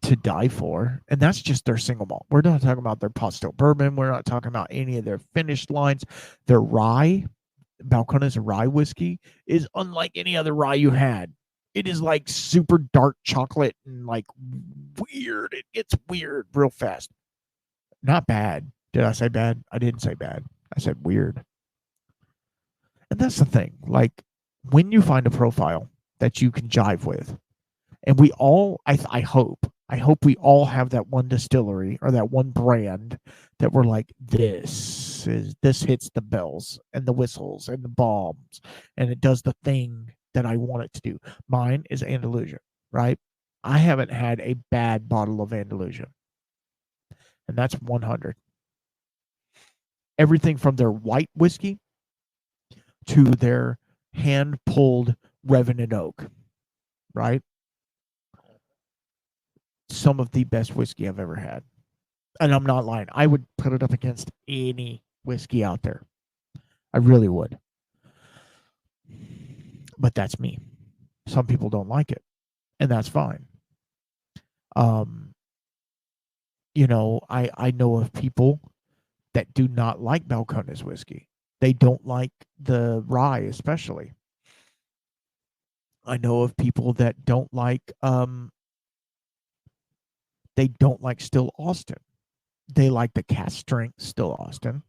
to die for, and that's just their single malt. We're not talking about their pot still bourbon. We're not talking about any of their finished lines. Their rye, Balcones rye whiskey, is unlike any other rye you had. It is like super dark chocolate and like weird. It gets weird real fast. Not bad. Did I say bad? I didn't say bad. I said weird. And that's the thing. Like when you find a profile that you can jive with, and we all, I hope we all have that one distillery or that one brand that we're like, this hits the bells and the whistles and the bombs, and it does the thing that I want it to do. Mine is Andalusia, right? I haven't had a bad bottle of Andalusia, and that's 100. Everything from their white whiskey to their hand-pulled Revenant Oak, right? Some of the best whiskey I've ever had. And I'm not lying. I would put it up against any whiskey out there. I really would. But that's me. Some people don't like it, and that's fine. I know of people that do not like Balcones whiskey. They don't like the rye, especially. I know of people that don't like Still Austin. They like the cask strength Still Austin,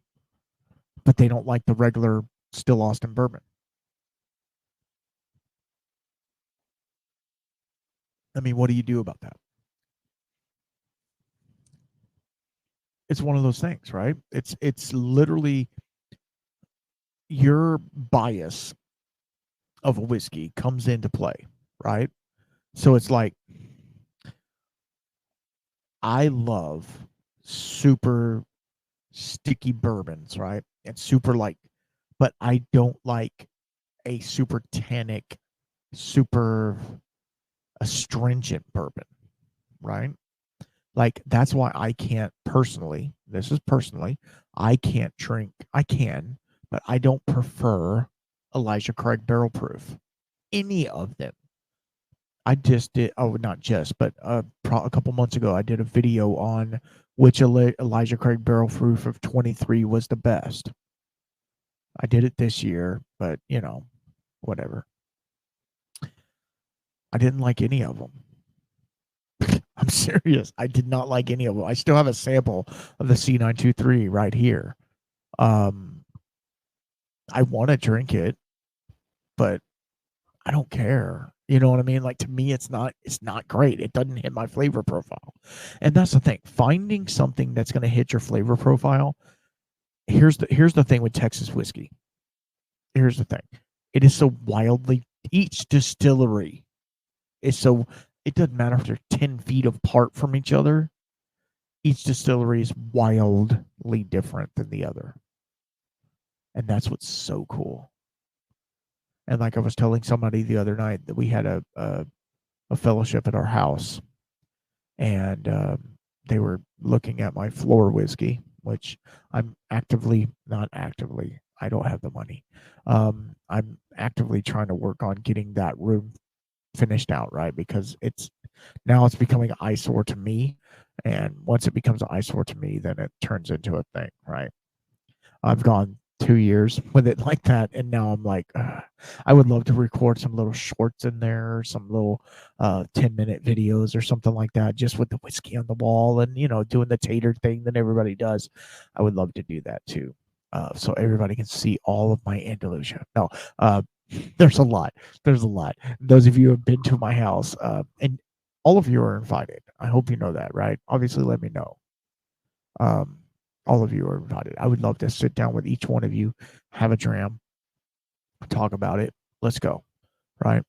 but they don't like the regular Still Austin bourbon. I mean, what do you do about that? It's one of those things, right? It's literally your bias of a whiskey comes into play, right? So it's like, I love super sticky bourbons, right? And super but I don't like a super tannic, super astringent bourbon, right? Like, that's why I can't personally, I can't drink, but I don't prefer Elijah Craig Barrel Proof. Any of them. I just did, not just, but a couple months ago, I did a video on which Elijah Craig Barrel Proof of 23 was the best. I did it this year, but, whatever. I didn't like any of them. I'm serious. I did not like any of them. I still have a sample of the C923 right here. I want to drink it, but I don't care. You know what I mean? Like, to me, it's not great. It doesn't hit my flavor profile. And that's the thing. Finding something that's going to hit your flavor profile. Here's the thing with Texas whiskey. Here's the thing. It is so wildly, each distillery is so, it doesn't matter if they're 10 feet apart from each other. Each distillery is wildly different than the other. And that's what's so cool. And like I was telling somebody the other night, that we had a fellowship at our house, and they were looking at my floor whiskey, which I'm not actively, I don't have the money. I'm actively trying to work on getting that room finished out, right? Because it's becoming an eyesore to me. And once it becomes an eyesore to me, then it turns into a thing, right? I've gone 2 years with it like that, and now I'm like, I would love to record some little shorts in there, some little 10-minute videos or something like that, just with the whiskey on the wall and doing the tater thing that everybody does. I would love to do that too, so everybody can see all of my Andalusia. No, there's a lot. Those of you who have been to my house, and all of you are invited. I hope you know that, right? Obviously, let me know. All of you are invited. I would love to sit down with each one of you, have a dram, talk about it. Let's go, right?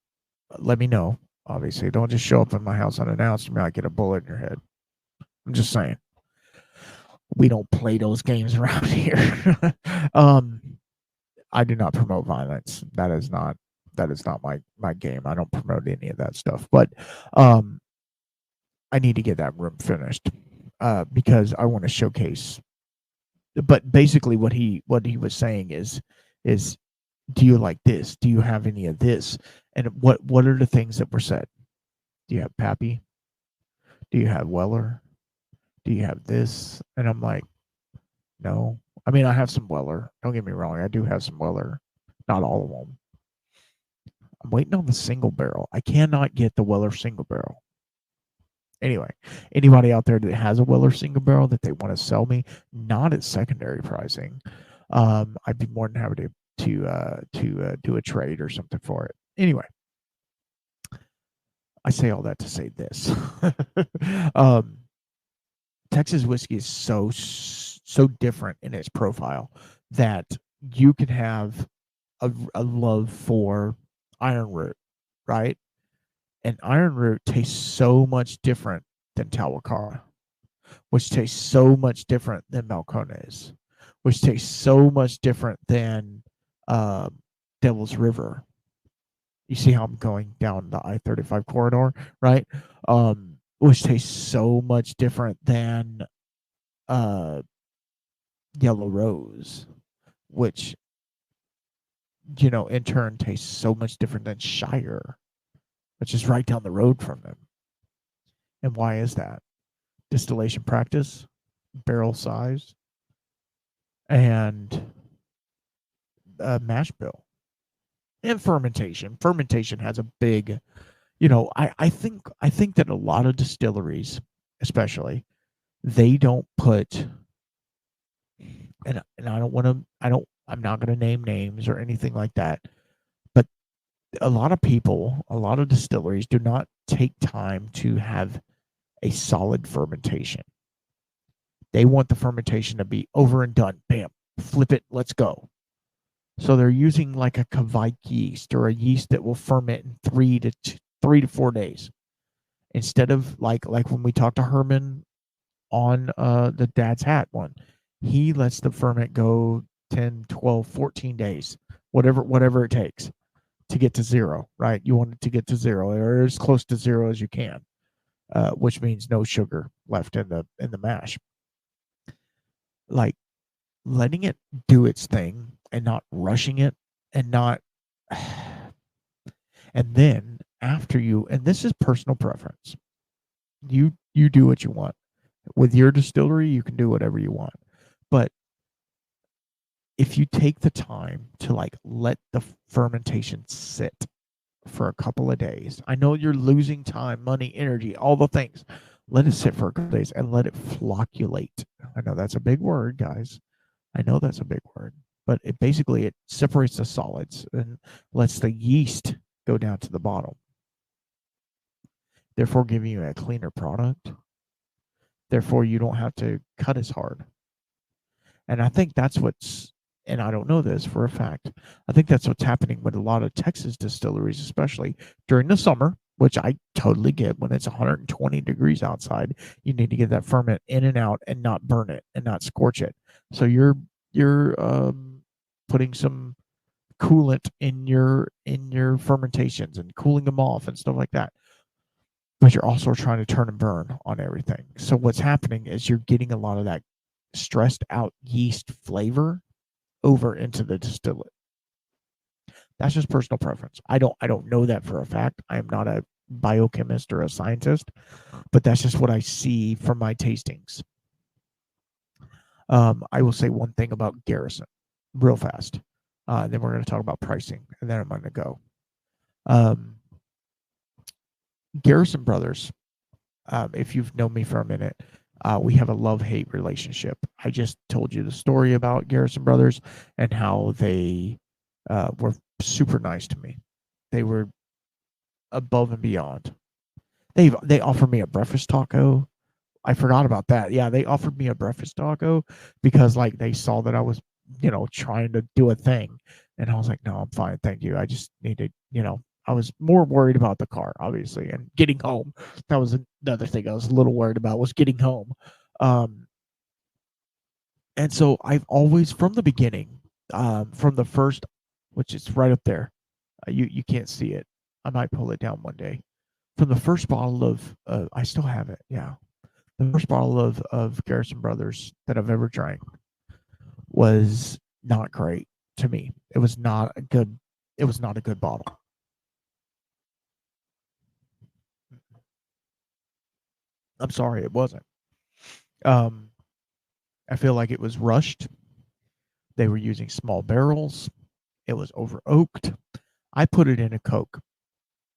Let me know. Obviously, don't just show up in my house unannounced. You might get a bullet in your head. I'm just saying. We don't play those games around here. I do not promote violence. That is not my game. I don't promote any of that stuff. But I need to get that room finished because I want to showcase. But basically, what he was saying is, do you like this? Do you have any of this? And what are the things that were said? Do you have Pappy? Do you have Weller? Do you have this? And I'm like, no. I mean, I have some Weller. Don't get me wrong. I do have some Weller. Not all of them. I'm waiting on the single barrel. I cannot get the Weller single barrel. Anyway, anybody out there that has a Weller single barrel that they want to sell me, not at secondary pricing, I'd be more than happy to do a trade or something for it. Anyway, I say all that to say this: Texas whiskey is so different in its profile that you can have a love for iron root, right? And iron root tastes so much different than Tawakara, which tastes so much different than Malcones, which tastes so much different than uh, Devil's River. You see how I'm going down the I-35 corridor, right? Which tastes so much different than uh, Yellow Rose, which, in turn tastes so much different than Shire, which is right down the road from them. And why is that? Distillation practice, barrel size, and mash bill, and fermentation. Fermentation has a big, I think that a lot of distilleries, especially, they don't put, and I don't want to, I'm not going to name names or anything like that, but a lot of people, a lot of distilleries do not take time to have a solid fermentation. They want the fermentation to be over and done. Bam, flip it, let's go. So they're using like a Kveik yeast, or a yeast that will ferment in 3 to 4 days, instead of like when we talked to Herman on the Dad's Hat one. He lets the ferment go 10, 12, 14 days, whatever it takes to get to zero, right? You want it to get to zero, or as close to zero as you can, which means no sugar left in the mash. Like, letting it do its thing and not rushing it, and not and then after and this is personal preference. You do what you want. With your distillery, you can do whatever you want. But if you take the time to let the fermentation sit for a couple of days, I know you're losing time, money, energy, all the things. Let it sit for a couple of days and let it flocculate. I know that's a big word, guys. I know that's a big word, but it separates the solids and lets the yeast go down to the bottom, therefore giving you a cleaner product. Therefore, you don't have to cut as hard. And I think that's and I don't know this for a fact, I think that's what's happening with a lot of Texas distilleries, especially during the summer, which I totally get. When it's 120 degrees outside, you need to get that ferment in and out and not burn it and not scorch it. So you're putting some coolant in your fermentations and cooling them off and stuff like that. But you're also trying to turn and burn on everything. So what's happening is you're getting a lot of that stressed out yeast flavor over into the distillate. That's just personal preference. I don't know that for a fact. I am not a biochemist or a scientist, but that's just what I see from my tastings. I will say one thing about Garrison real fast. Then we're going to talk about pricing, and then I'm going to go. Garrison Brothers, if you've known me for a minute, we have a love-hate relationship. I just told you the story about Garrison Brothers and how they were super nice to me. They were above and beyond. They offered me a breakfast taco. I forgot about that. Yeah, they offered me a breakfast taco because they saw that I was, trying to do a thing. And I was like, no, I'm fine. Thank you. I just need to, I was more worried about the car, obviously, and getting home. That was another thing I was a little worried about, was getting home. And so I've always, from the beginning, from the first, which is right up there, you can't see it. I might pull it down one day. From the first bottle of, I still have it. Yeah. The first bottle of Garrison Brothers that I've ever drank was not great to me. It was not a good bottle. I'm sorry, it wasn't. I feel like it was rushed. They were using small barrels. It was over oaked. I put it in a Coke.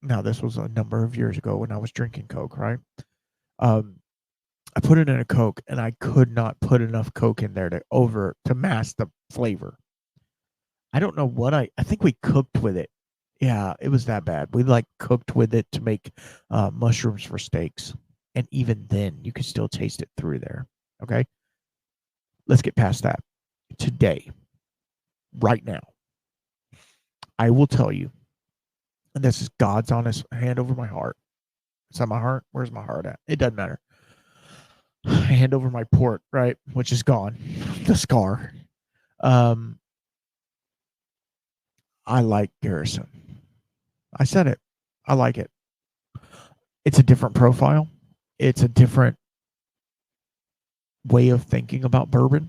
Now, this was a number of years ago when I was drinking Coke, right? I put it in a Coke, and I could not put enough Coke in there to mask the flavor. I don't know what I think we cooked with it. Yeah, it was that bad. We cooked with it to make mushrooms for steaks. And even then, you could still taste it through there. Okay? Let's get past that. Today, right now, I will tell you And this is God's honest hand over my heart. Is that my heart? Where's my heart at? It doesn't matter. Hand over my port, right? Which is gone. The scar. I like Garrison. I said it. I like it. It's a different profile. It's a different way of thinking about bourbon.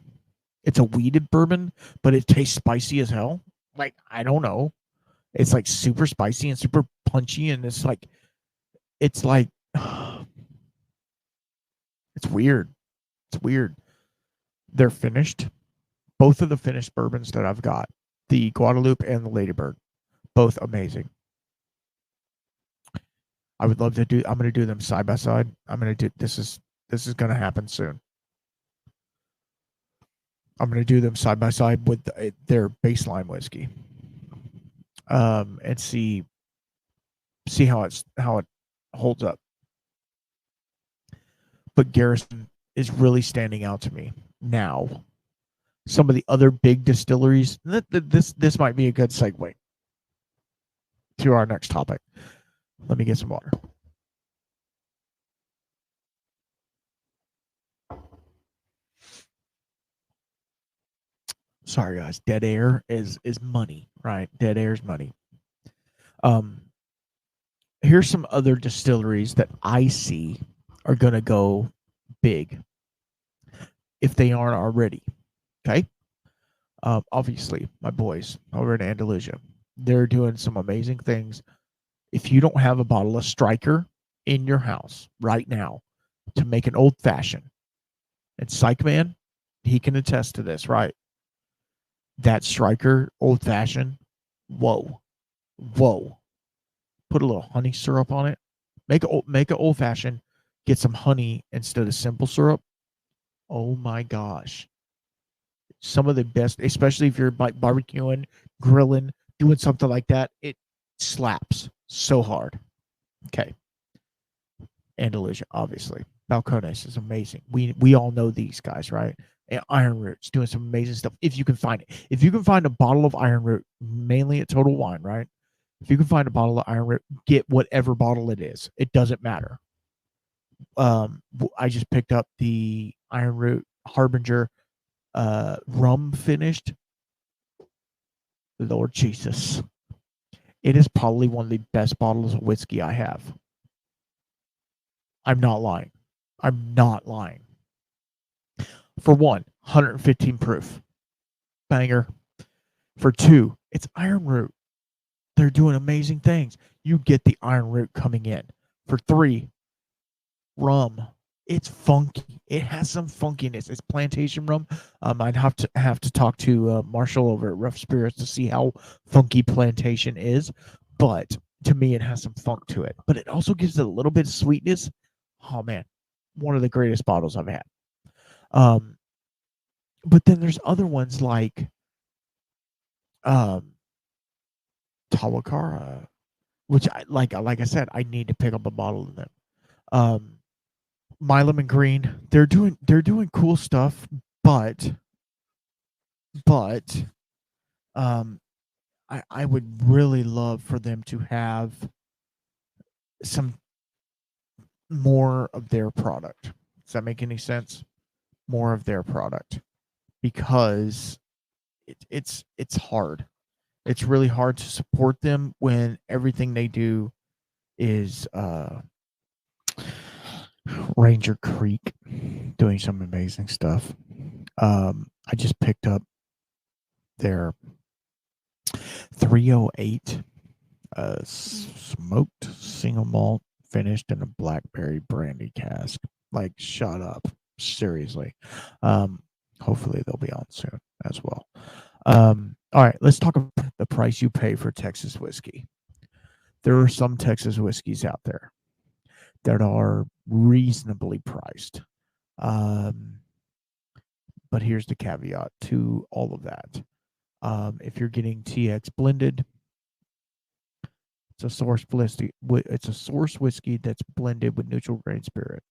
It's a weeded bourbon, but it tastes spicy as hell. Like, I don't know. It's like super spicy and super punchy, and it's like it's weird. It's weird. They're finished. Both of the finished bourbons that I've got, the Guadalupe and the Ladybird, both amazing. I would love to do. I'm going to do them side by side. I'm going to do this is going to happen soon. I'm going to do them side by side with their baseline whiskey, and see how it holds up. But Garrison is really standing out to me now. Some of the other big distilleries. This might be a good segue to our next topic. Let me get some water. Sorry, guys. Dead air is money, right? Dead air is money. Here's some other distilleries that I see are going to go big if they aren't already. Okay. Obviously, my boys over in Andalusia, they're doing some amazing things. If you don't have a bottle of Striker in your house right now to make an old fashioned, and Psych Man, he can attest to this, right? That Striker old fashioned, whoa. Put a little honey syrup on it. Make an old fashioned. Get some honey instead of simple syrup. Oh my gosh. Some of the best, especially if you're like barbecuing, grilling, doing something like that, it slaps so hard. Okay. Andalusia, obviously. Balcones is amazing. We all know these guys, right? And Iron Root's doing some amazing stuff. If you can find it. If you can find a bottle of Iron Root, mainly at Total Wine, right? If you can find a bottle of Iron Root, get whatever bottle it is. It doesn't matter. I just picked up the Iron Root Harbinger rum finished. Lord Jesus. It is probably one of the best bottles of whiskey I have. I'm not lying. For one, 115 proof. Banger. For two, it's Iron Root. They're doing amazing things. You get the Iron Root coming in. For three, rum. It's funky. It has some funkiness. It's plantation rum. I'd have to talk to Marshall over at Rough Spirits to see how funky plantation is. But to me, it has some funk to it. But it also gives it a little bit of sweetness. Oh man, one of the greatest bottles I've had. But then there's other ones like Tawakara, which I said, I need to pick up a bottle of them. Milam and Green, they're doing cool stuff, but I would really love for them to have some more of their product. Does that make any sense? More of their product, because it's hard. It's really hard to support them when everything they do is Ranger Creek doing some amazing stuff. I just picked up their 308 smoked single malt finished in a blackberry brandy cask. Like, shut up. Seriously. Hopefully they'll be on soon as well. All right, let's talk about the price you pay for Texas whiskey. There are some Texas whiskeys out there that are reasonably priced. But here's the caveat to all of that. If you're getting TX blended, it's a source whiskey. It's a source whiskey that's blended with neutral grain spirit.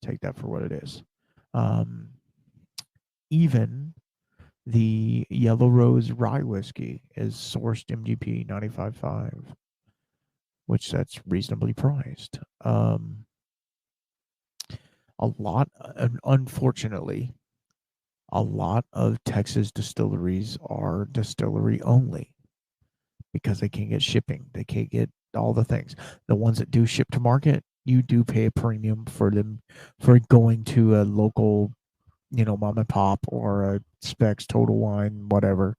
Take that for what it is. Even The Yellow Rose Rye Whiskey is sourced MGP 95.5, which that's reasonably priced. Unfortunately, a lot of Texas distilleries are distillery only because they can't get shipping. They can't get all the things. The ones that do ship to market, you do pay a premium for them for going to a local, mom and pop or a Specs, Total Wine, whatever.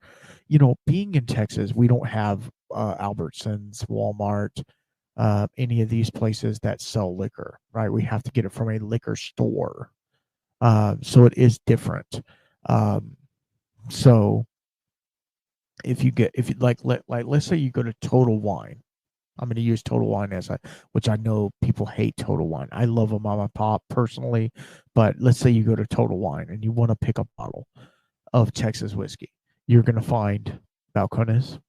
Being in Texas, we don't have Albertsons, Walmart, any of these places that sell liquor, right? We have to get it from a liquor store. So it is different. So if you let's say you go to Total Wine. I'm going to use Total Wine which I know people hate Total Wine. I love a mom and pop personally, but let's say you go to Total Wine and you want to pick a bottle of Texas whiskey. You're going to find Balcones.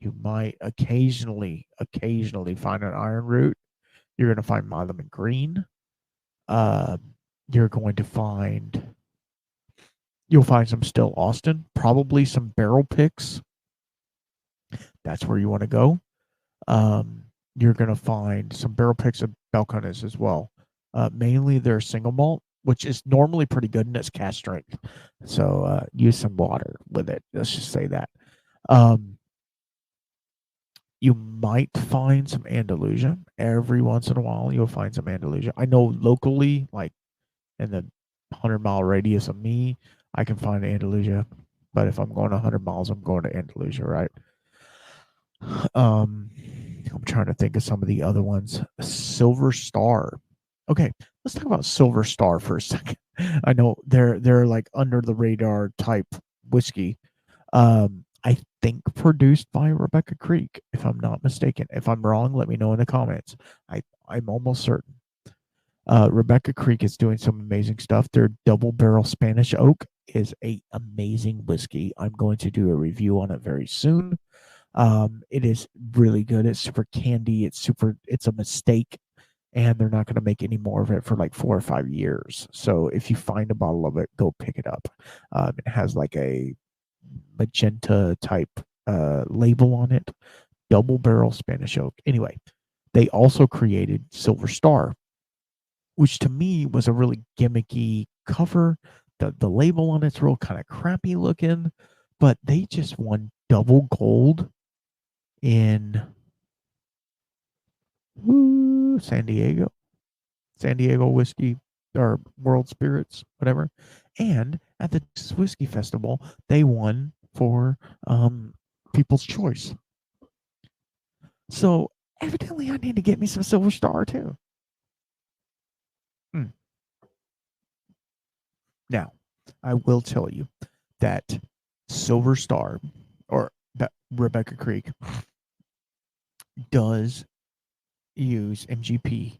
You might occasionally find an Iron Root. You're going to find Milam and Green. You're going to find You'll find some Still Austin, probably some barrel picks. That's where you want to go. You're going to find some barrel picks of Balcones as well. Mainly they're single malt, which is normally pretty good and it's cask strength. So use some water with it. Let's just say that. You might find some Andalusia. Every once in a while, you'll find some Andalusia. I know locally, like in the 100-mile radius of me, I can find Andalusia. But if I'm going 100 miles, I'm going to Andalusia, right? I'm trying to think of some of the other ones. Silver Star. Okay, let's talk about Silver Star for a second. I know they're like under the radar type whiskey. I think produced by Rebecca Creek, if I'm not mistaken. If I'm wrong, let me know in the comments. I'm almost certain. Rebecca Creek is doing some amazing stuff. Their double barrel Spanish oak is a amazing whiskey. I'm going to do a review on it very soon. It is really good. It's super candy. It's a mistake, and they're not going to make any more of it for like 4 or 5 years. So if you find a bottle of it, go pick it up. It has like a magenta type label on it. Double barrel Spanish oak. Anyway, they also created Silver Star, which to me was a really gimmicky cover. The label on it's real kind of crappy looking, but they just won double gold in San Diego whiskey or World Spirits, whatever. And at the Whiskey Festival, they won for People's Choice. So evidently I need to get me some Silver Star too. Now, I will tell you that Silver Star or Rebecca Creek does use MGP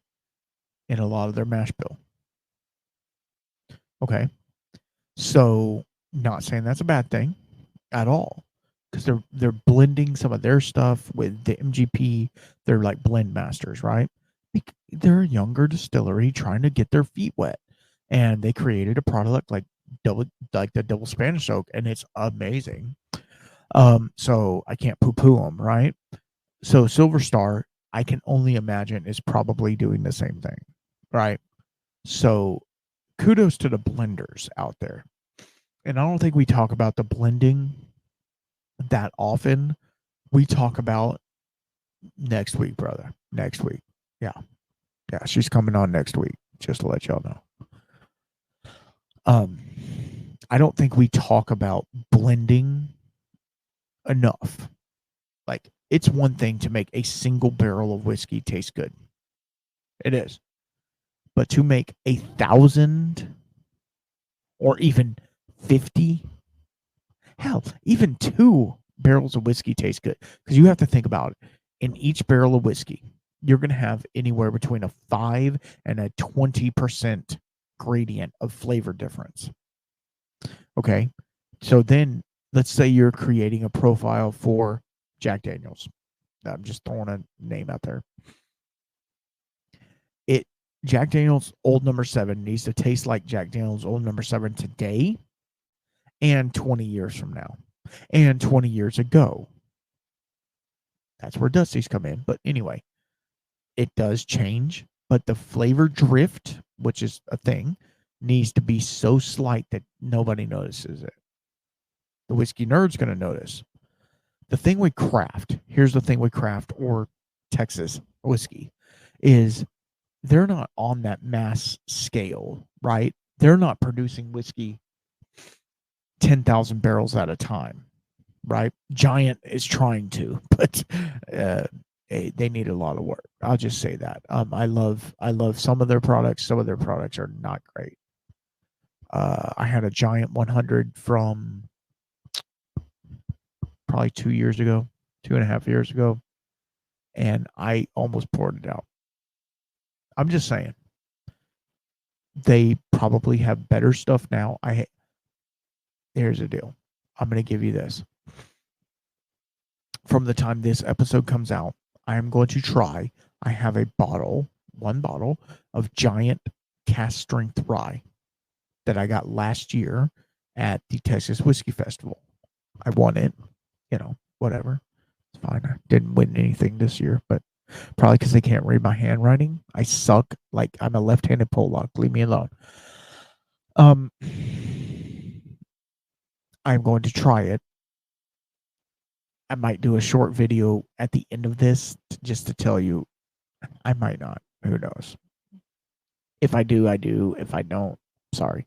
in a lot of their mash bill. Okay. So, not saying that's a bad thing at all, because they're blending some of their stuff with the MGP. They're like blend masters, right? They're a younger distillery trying to get their feet wet, and they created a product like the double Spanish oak, and it's amazing. So I can't poo-poo them, right? So Silver Star, I can only imagine, is probably doing the same thing, right? So kudos to the blenders out there. And I don't think we talk about the blending that often. We talk about next week, brother. Next week. Yeah. Yeah, she's coming on next week, just to let y'all know. I don't think we talk about blending enough. Like, it's one thing to make a single barrel of whiskey taste good. It is. But to make 1,000 or even 50, hell, even 2 barrels of whiskey taste good. Because you have to think about it. In each barrel of whiskey, you're going to have anywhere between a 5 and a 20% gradient of flavor difference. Okay. So then let's say you're creating a profile for Jack Daniels. I'm just throwing a name out there. Jack Daniels Old Number 7 needs to taste like Jack Daniels Old Number 7 today. and 20 years from now, and 20 years ago. That's where Dusty's come in. But anyway, it does change, but the flavor drift, which is a thing, needs to be so slight that nobody notices it. The whiskey nerd's going to notice. The thing with craft, here's the thing with craft or Texas whiskey, is they're not on that mass scale, right? They're not producing whiskey 10,000 barrels at a time, right? Giant is trying to, but they need a lot of work. I'll just say that. I love some of their products. Some of their products are not great. I had a Giant 100 from probably 2 years ago, 2.5 years ago, and I almost poured it out. I'm just saying. They probably have better stuff now. Here's the deal. I'm going to give you this. From the time this episode comes out, I am going to try. I have one bottle of Giant cast strength rye that I got last year at the Texas Whiskey Festival. I won it, whatever. It's fine. I didn't win anything this year, but probably because they can't read my handwriting. I suck. Like, I'm a left-handed Pollock. Leave me alone. I'm going to try it. I might do a short video at the end of this just to tell you. I might not. Who knows? If I do, I do. If I don't, sorry.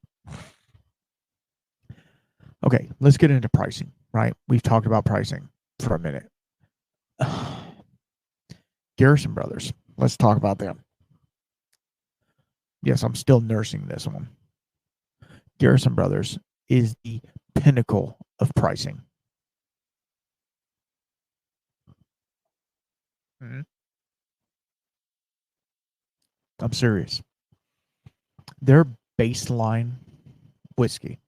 Okay, let's get into pricing, right? We've talked about pricing for a minute. Garrison Brothers. Let's talk about them. Yes, I'm still nursing this one. Garrison Brothers is the pinnacle of pricing. I'm serious. Their baseline whiskey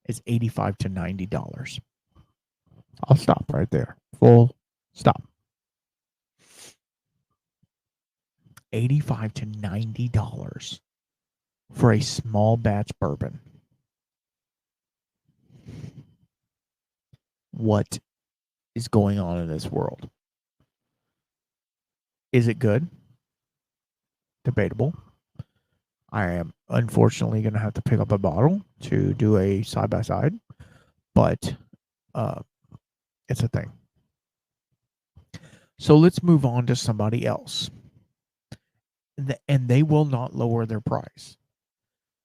is $85 to $90. I'll stop right there. Full stop. $85 to $90 for a small batch bourbon. What is going on in this world? Is it good? Debatable. I am unfortunately going to have to pick up a bottle to do a side-by-side, but it's a thing. So let's move on to somebody else. And they will not lower their price.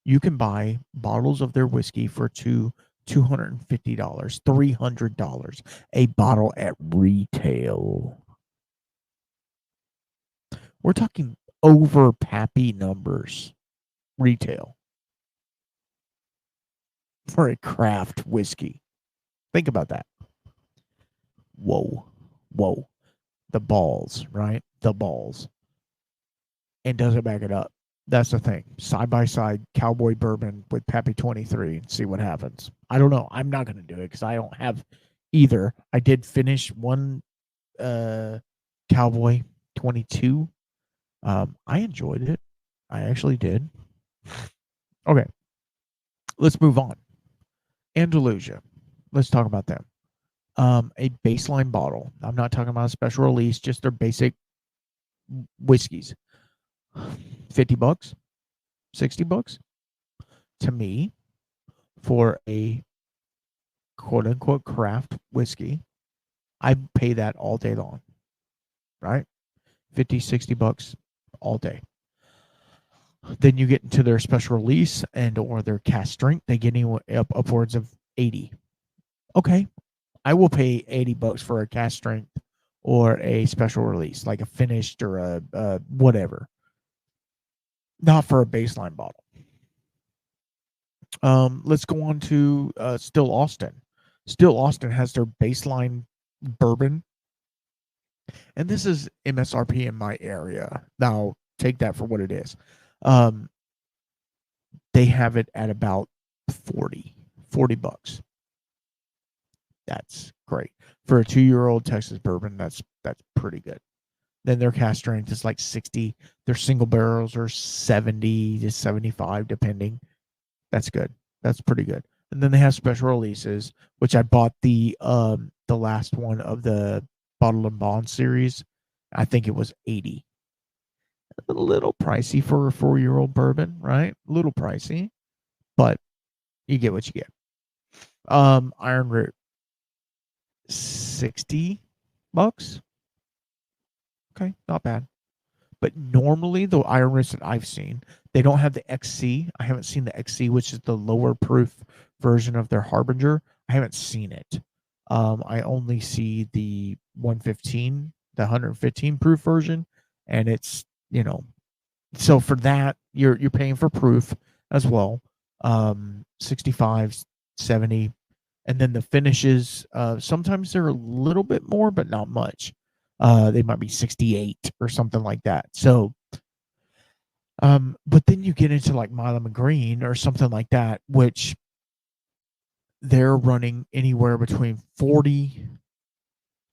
You can buy bottles of their whiskey for $250, $300 a bottle at retail. We're talking over Pappy numbers retail for a craft whiskey. Think about that. Whoa. The balls, right? The balls. And doesn't back it up. That's the thing. Side by side, cowboy bourbon with Pappy 23 and see what happens. I don't know. I'm not going to do it because I don't have either. I did finish one cowboy 22. I enjoyed it. I actually did. Okay. Let's move on. Andalusia. Let's talk about them. A baseline bottle. I'm not talking about a special release, just their basic whiskeys. $50, $60 to me for a quote unquote craft whiskey. I'd pay that all day long, right? $50, $60 all day. Then you get into their special release and or their cast strength. They get up upwards of 80. Okay, I will pay $80 for a cast strength or a special release, like a finished or a whatever. Not for a baseline bottle. Let's go on to Still Austin. Still Austin has their baseline bourbon. And this is MSRP in my area. Now, take that for what it is. They have it at about $40. That's great. For a 2-year-old Texas bourbon, that's pretty good. Then their cast strength is like 60. Their single barrels are 70 to 75, depending. That's good. That's pretty good. And then they have special releases, which I bought the last one of the Bottle and Bond series. I think it was 80. A little pricey for a 4-year-old bourbon, right? A little pricey, but you get what you get. Iron Root, $60. Okay, not bad. But normally the Iron Roots that I've seen, they don't have the XC. I haven't seen the XC, which is the lower proof version of their Harbinger. I haven't seen it. I only see the 115, the 115 proof version, and it's, so for that you're paying for proof as well. 65, 70, and then the finishes, sometimes they're a little bit more, but not much. They might be 68 or something like that. So, but then you get into like Milam and Green or something like that, which they're running anywhere between $40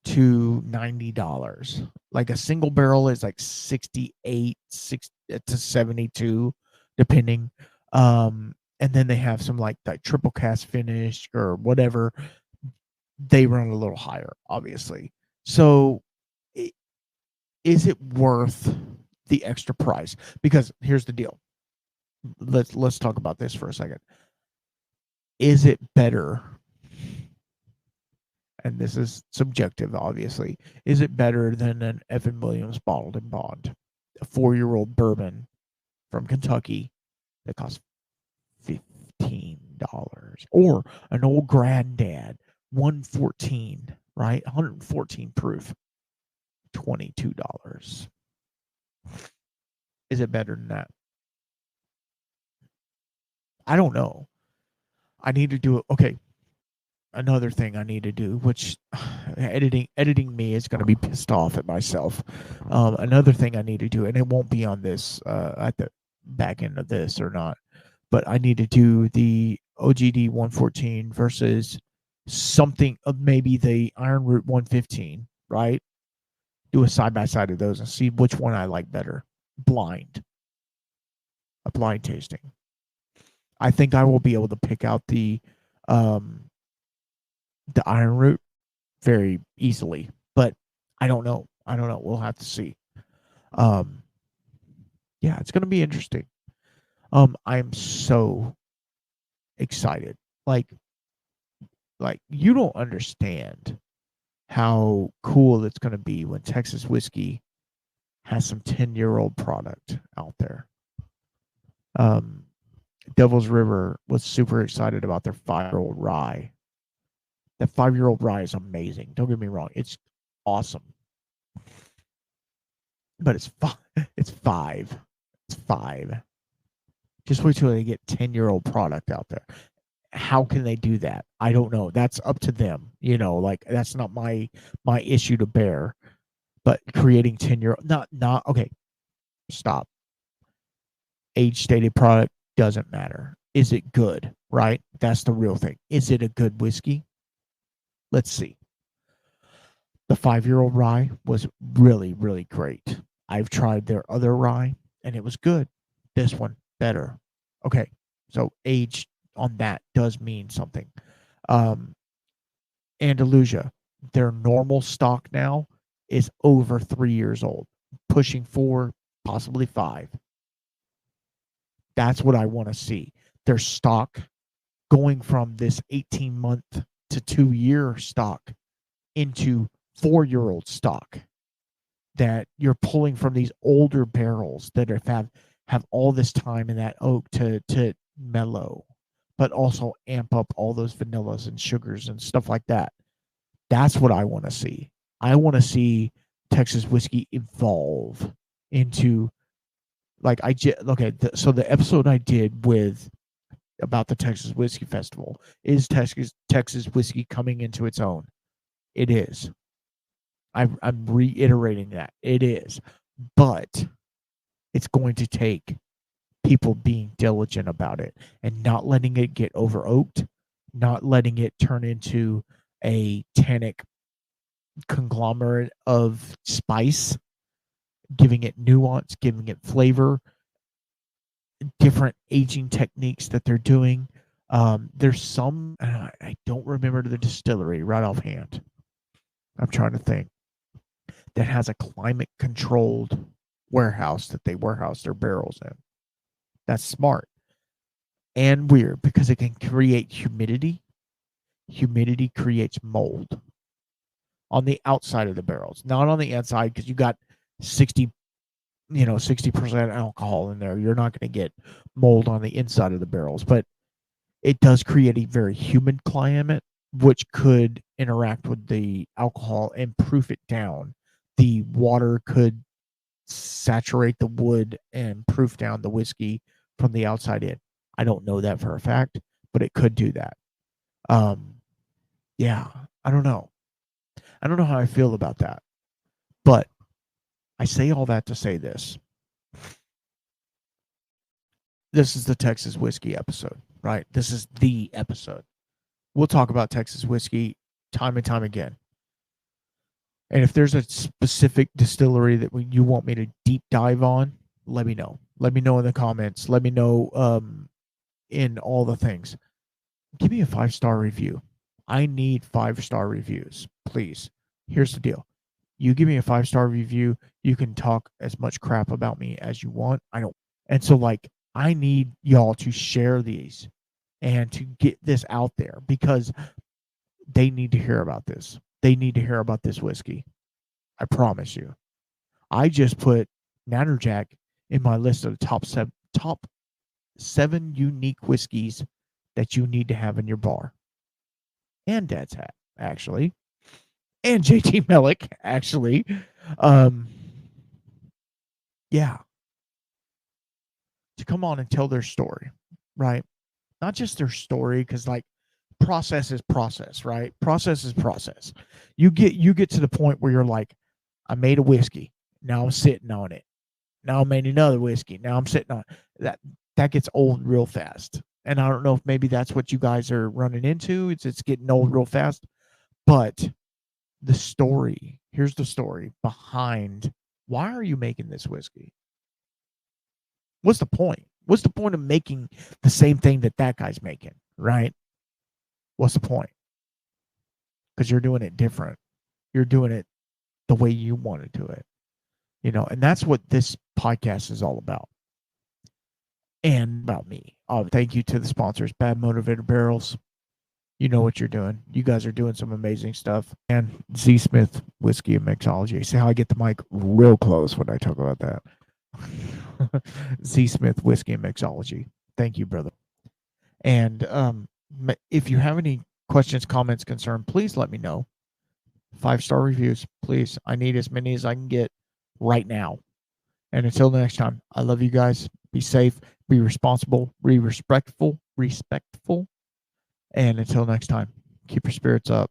to $90. Like a single barrel is like 68 to 72, depending. And then they have some like that triple cast finish or whatever. They run a little higher, obviously. So, is it worth the extra price? Because here's the deal. Let's talk about this for a second. Is it better? And this is subjective, obviously. Is it better than an Evan Williams bottled and bond, a 4-year-old bourbon from Kentucky that costs $15, or an old granddad 114, right? 114 proof, $22. Is it better than that? I don't know. I need to do it. Okay. Another thing I need to do, which editing me is going to be pissed off at myself. Another thing I need to do, and it won't be on this at the back end of this or not, but I need to do the OGD 114 versus something of maybe the Iron Root 115, right? Do a side by side of those and see which one I like better. A blind tasting. I think I will be able to pick out the Iron Root very easily, but I don't know. We'll have to see. Yeah, it's going to be interesting. I'm so excited. Like you don't understand how cool it's going to be when Texas whiskey has some 10-year-old product out there. Devil's River was super excited about their 5-year-old rye. That 5-year-old rye is amazing. Don't get me wrong. It's awesome. But it's 5. It's 5. It's 5. Just wait till they get 10-year-old product out there. How can they do that? I don't know. That's up to them. Like that's not my issue to bear. But creating 10-year-old, not okay. Stop. Age stated product doesn't matter. Is it good? Right? That's the real thing. Is it a good whiskey? Let's see. The 5-year-old rye was really, really great. I've tried their other rye and it was good. This one better. Okay, so age on that does mean something. Andalusia, their normal stock now is over 3 years old, pushing 4, possibly 5. That's what I want to see. Their stock going from this 18-month to 2-year stock into 4-year-old stock, that you're pulling from these older barrels that have all this time in that oak to mellow, but also amp up all those vanillas and sugars and stuff like that. That's what I want to see. I want to see Texas whiskey evolve into so the episode I did about the Texas Whiskey Festival is Texas whiskey coming into its own. It is. I'm reiterating that it is, but it's going to take people being diligent about it and not letting it get over oaked, not letting it turn into a tannic conglomerate of spice, giving it nuance, giving it flavor, different aging techniques that they're doing. There's some, and I don't remember the distillery right offhand. I'm trying to think, that has a climate controlled warehouse that they warehouse their barrels in. That's smart and weird because it can create humidity. Humidity creates mold on the outside of the barrels, not on the inside, because you got 60% alcohol in there. You're not going to get mold on the inside of the barrels, but it does create a very humid climate, which could interact with the alcohol and proof it down. The water could saturate the wood and proof down the whiskey from the outside in. I don't know that for a fact, but it could do that. Yeah, I don't know. I don't know how I feel about that. But I say all that to say this. This is the Texas whiskey episode, right? This is the episode. We'll talk about Texas whiskey time and time again. And if there's a specific distillery that you want me to deep dive on, let me know. Let me know in the comments. Let me know in all the things. Give me a 5-star review. I need 5-star reviews, please. Here's the deal. You give me a 5-star review, you can talk as much crap about me as you want. And so I need y'all to share these and to get this out there because they need to hear about this. They need to hear about this whiskey. I promise you. I just put Natterjack in my list of the top 7 unique whiskeys that you need to have in your bar. And Dad's Hat, actually. And JT Mellick, actually. Yeah. To come on and tell their story, right? Not just their story, because process is process, right? Process is process. You get to the point where you're like, I made a whiskey. Now I'm sitting on it. Now I made another whiskey. Now I'm sitting on it. That gets old real fast. And I don't know if maybe that's what you guys are running into. It's getting old real fast. But the story, here's the story behind why are you making this whiskey? What's the point? What's the point of making the same thing that guy's making, right? What's the point? Because you're doing it different. You're doing it the way you want to do it. And that's what this podcast is all about. And about me. Thank you to the sponsors, Bad Motivator Barrels. You know what you're doing. You guys are doing some amazing stuff. And Z Smith Whiskey and Mixology. See how I get the mic real close when I talk about that. Z Smith Whiskey and Mixology. Thank you, brother. And if you have any questions, comments, concern, please let me know. 5-star reviews, please. I need as many as I can get right now. And until next time, I love you guys. Be safe, be responsible, be respectful. And until next time, keep your spirits up.